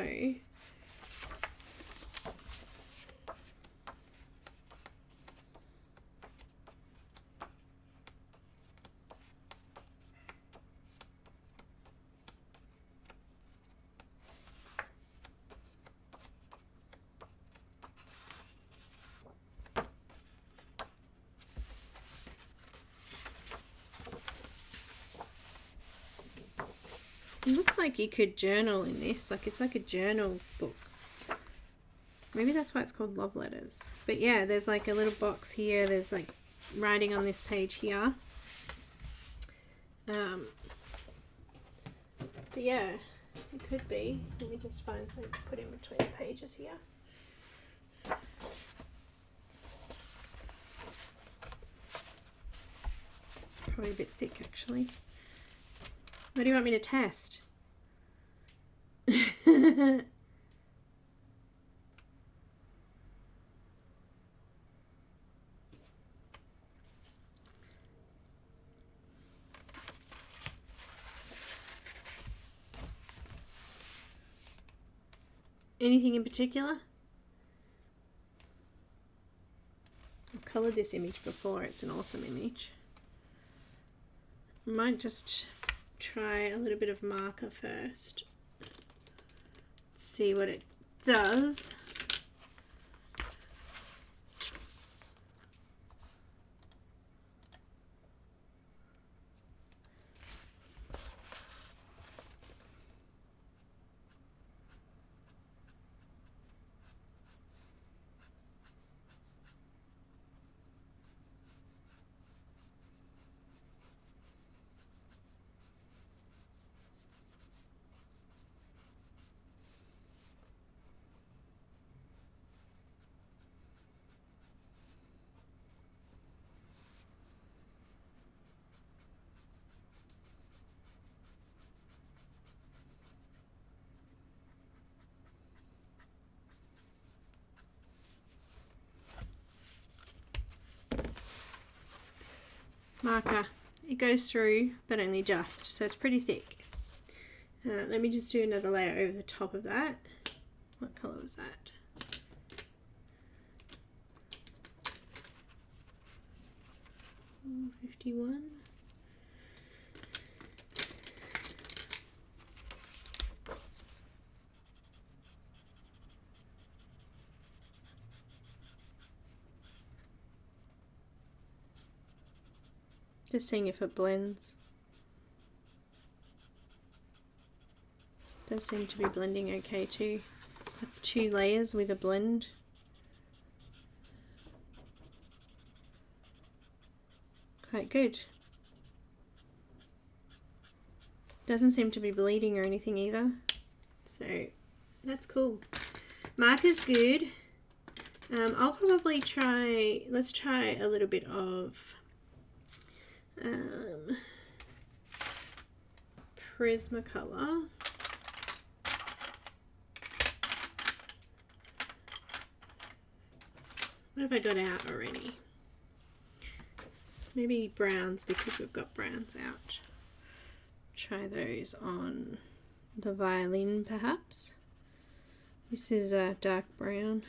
it looks like you could journal in this, like it's like a journal book. Maybe that's why it's called Love Letters. But yeah, there's like a little box here, there's like writing on this page here. But yeah, it could be. Let me just find something to put in between the pages here. Probably a bit thick actually. What do you want me to test? Anything in particular? I've coloured this image before. It's an awesome image. I might just try a little bit of marker first. See what it does. Marker. It goes through, but only just, so it's pretty thick. Let me just do another layer over the top of that. What colour was that? $51. Just seeing if it blends. Does seem to be blending okay too. That's 2 layers with a blend. Quite good. Doesn't seem to be bleeding or anything either. So that's cool. Marker's good. I'll probably try, let's try a little bit of Prismacolor. What have I got out already? Maybe browns, because we've got browns out. Try those on the violin perhaps. This is a dark brown.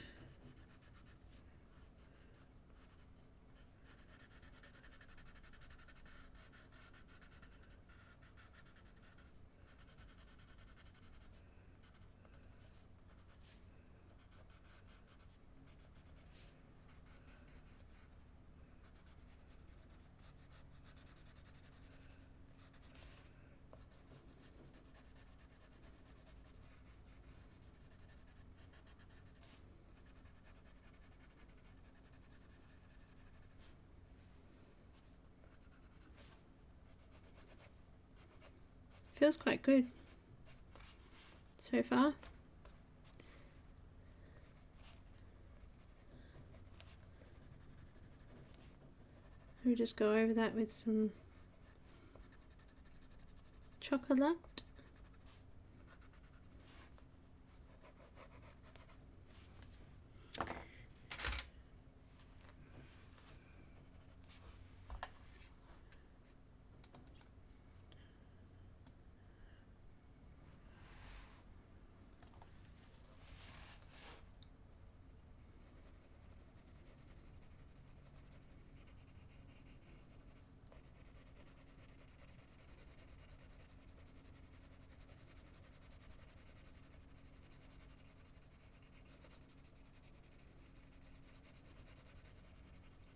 Feels quite good so far. We'll just go over that with some chocolate.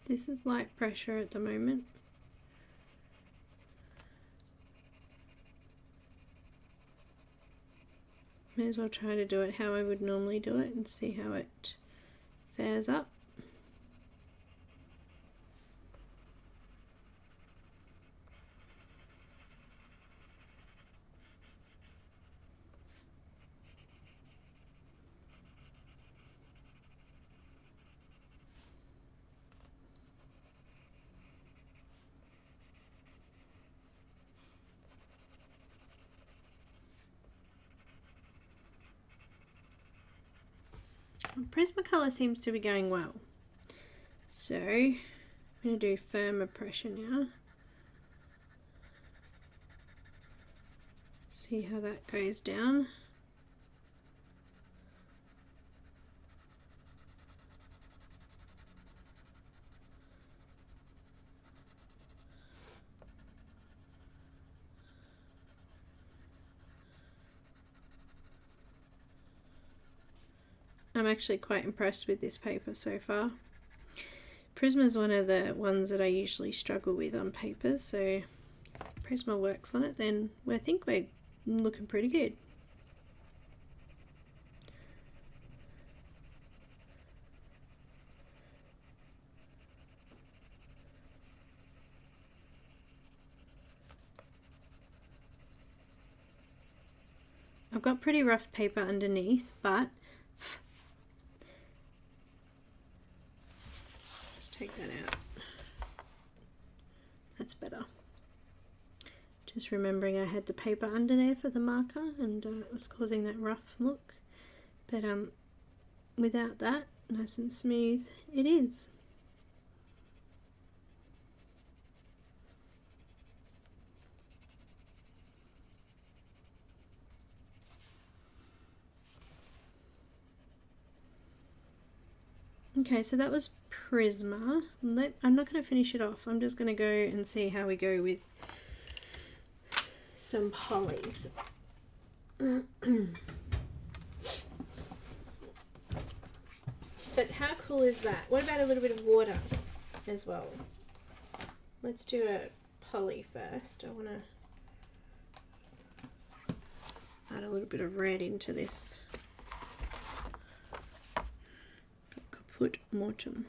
This is light pressure at the moment. May as well try to do it how I would normally do it and see how it fares up. Prismacolor seems to be going well. So I'm going to do firmer pressure now. See how that goes down. I'm actually quite impressed with this paper so far. Prisma is one of the ones that I usually struggle with on papers, so if Prisma works on it, then I think we're looking pretty good. I've got pretty rough paper underneath, but take that out. That's better. Just remembering I had the paper under there for the marker and it was causing that rough look. But without that, nice and smooth it is. Okay, so that was Prisma. I'm not going to finish it off. I'm just going to go and see how we go with some polys. But how cool is that? What about a little bit of water as well? Let's do a poly first. I want to add a little bit of red into this foot mortem.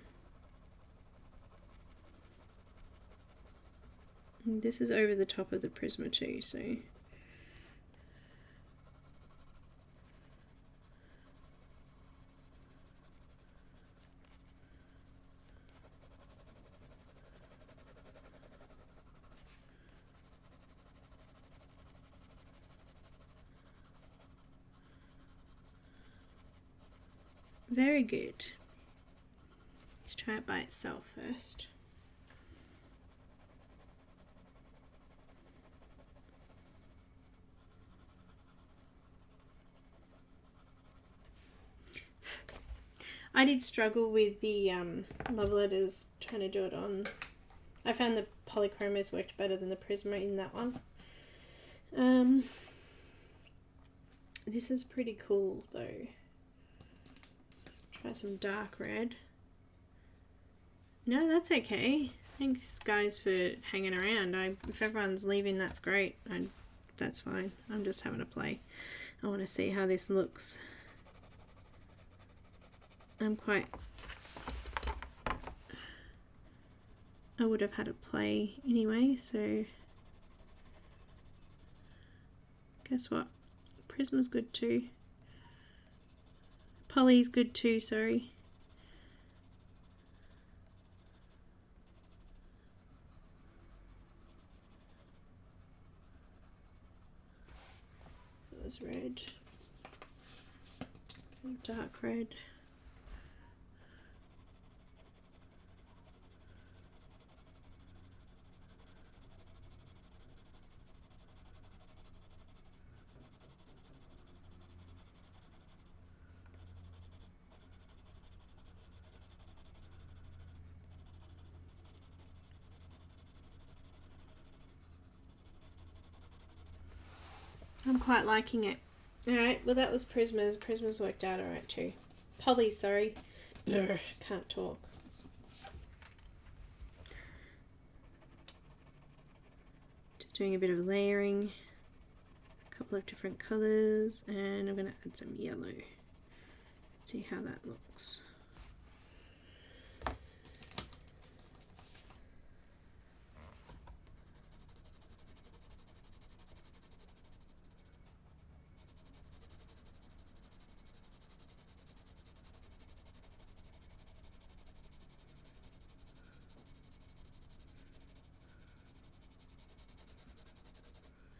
And this is over the top of the Prisma too, so very good. Let's try it by itself first. I did struggle with the love letters trying to do it on. I found the Polychromos worked better than the Prisma in that one. This is pretty cool though. Try some dark red. No, that's okay. Thanks guys for hanging around. If everyone's leaving, that's great. That's fine. I'm just having a play. I want to see how this looks. I would have had a play anyway, so guess what? Prisma's good too. Poly's good too, sorry. That was red. Dark red. I'm quite liking it. Alright, well that was Prisma's. Prisma's worked out alright too. Poly, sorry. Urgh, can't talk. Just doing a bit of layering. A couple of different colours. And I'm going to add some yellow. See how that looks.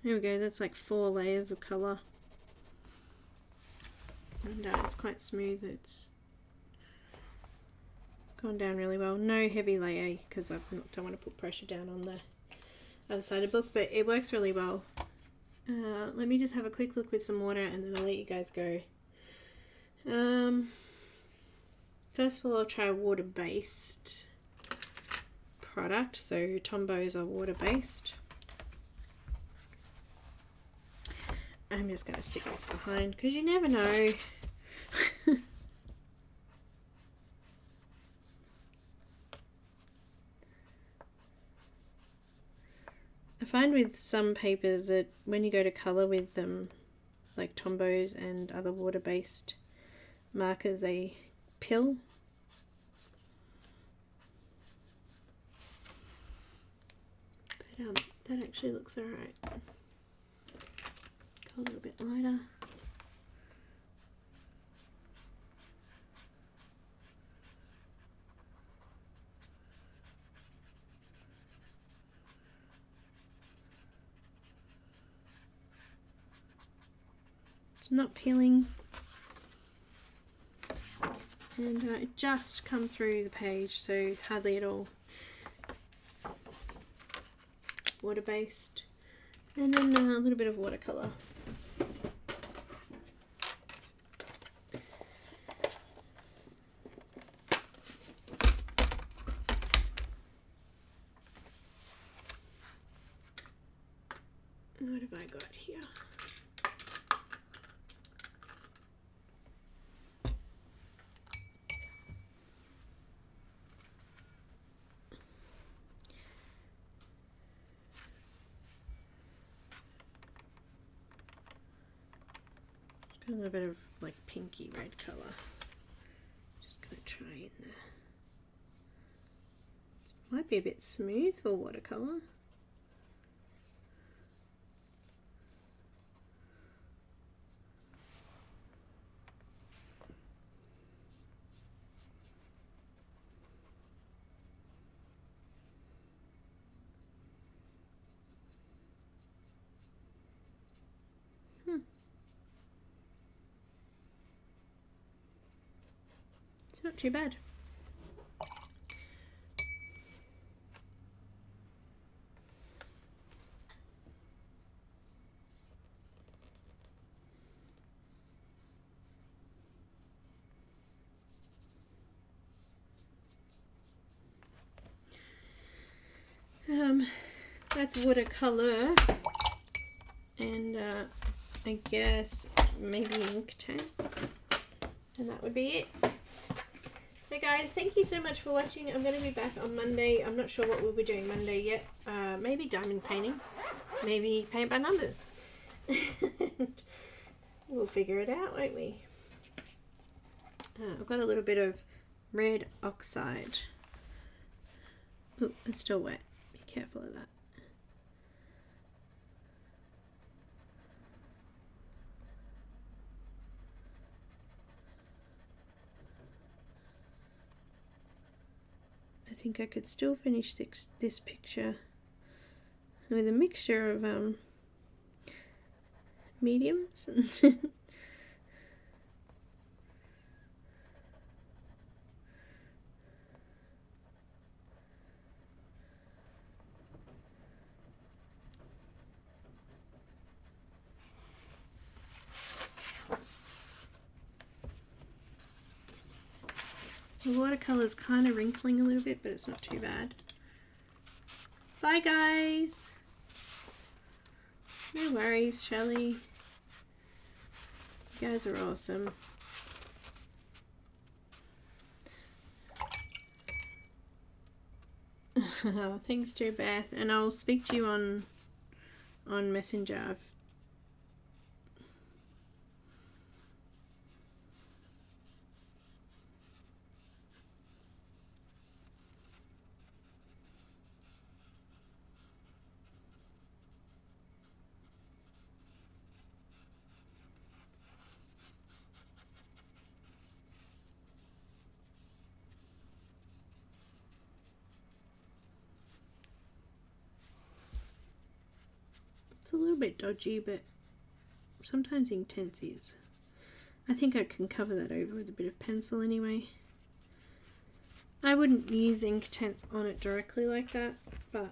There we go, that's like 4 layers of colour. And it's quite smooth, it's gone down really well. No heavy layer because I don't want to put pressure down on the other side of the book, but it works really well. Let me just have a quick look with some water and then I'll let you guys go. First of all, I'll try a water-based product. So Tombos are water-based. I'm just going to stick this behind because you never know. I find with some papers that when you go to colour with them, like Tombos and other water-based markers, they pill. But that actually looks alright. Go a little bit lighter. It's not peeling, and it just come through the page, so hardly at all. Water-based, and then a little bit of watercolour. What have I got here? Got a little bit of like pinky red colour. Just gonna try in there. It might be a bit smooth for watercolour. It's not too bad. That's watercolor, and I guess maybe ink tanks, and that would be it. So guys, thank you so much for watching. I'm going to be back on Monday. I'm not sure what we'll be doing Monday yet. Maybe diamond painting, maybe paint by numbers. We'll figure it out, won't we? I've got a little bit of red oxide. Oh, it's still wet. Be careful of that. I think I could still finish this picture with a mixture of mediums. The watercolor's kind of wrinkling a little bit, but it's not too bad. Bye guys! No worries, Shelley. You guys are awesome. Thanks, Joe Beth, and I'll speak to you on Messenger. It's a little bit dodgy, but sometimes Inktense is. I think I can cover that over with a bit of pencil anyway. I wouldn't use Inktense on it directly like that, but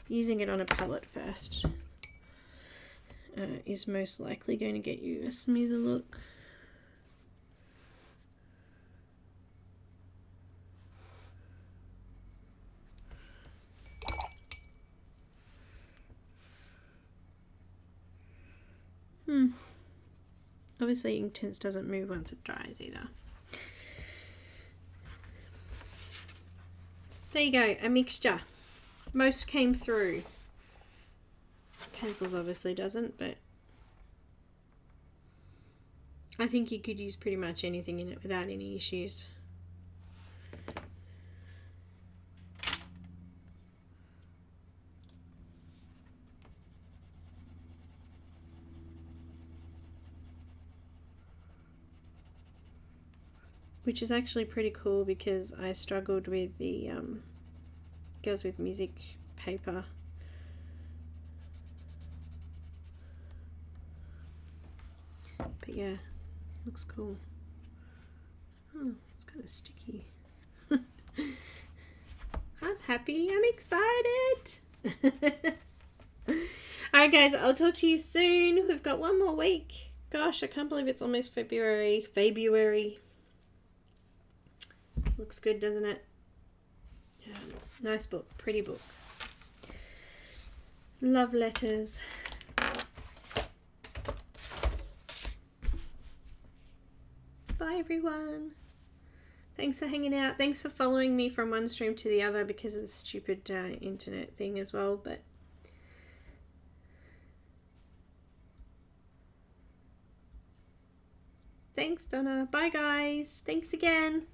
using it on a palette first is most likely going to get you a smoother look. Obviously Inktense doesn't move once it dries either. There you go, a mixture. Most came through. Pencils obviously doesn't, but I think you could use pretty much anything in it without any issues. Which is actually pretty cool because I struggled with the Girls with Music paper. But yeah, looks cool. Oh, it's kind of sticky. I'm happy, I'm excited. Alright guys, I'll talk to you soon. We've got one more week. Gosh, I can't believe it's almost February. Looks good, doesn't it? Nice book, pretty book. Love letters. Bye everyone. Thanks for hanging out. Thanks for following me from one stream to the other because of the stupid internet thing as well. But Thanks, Donna. Bye, guys. Thanks again.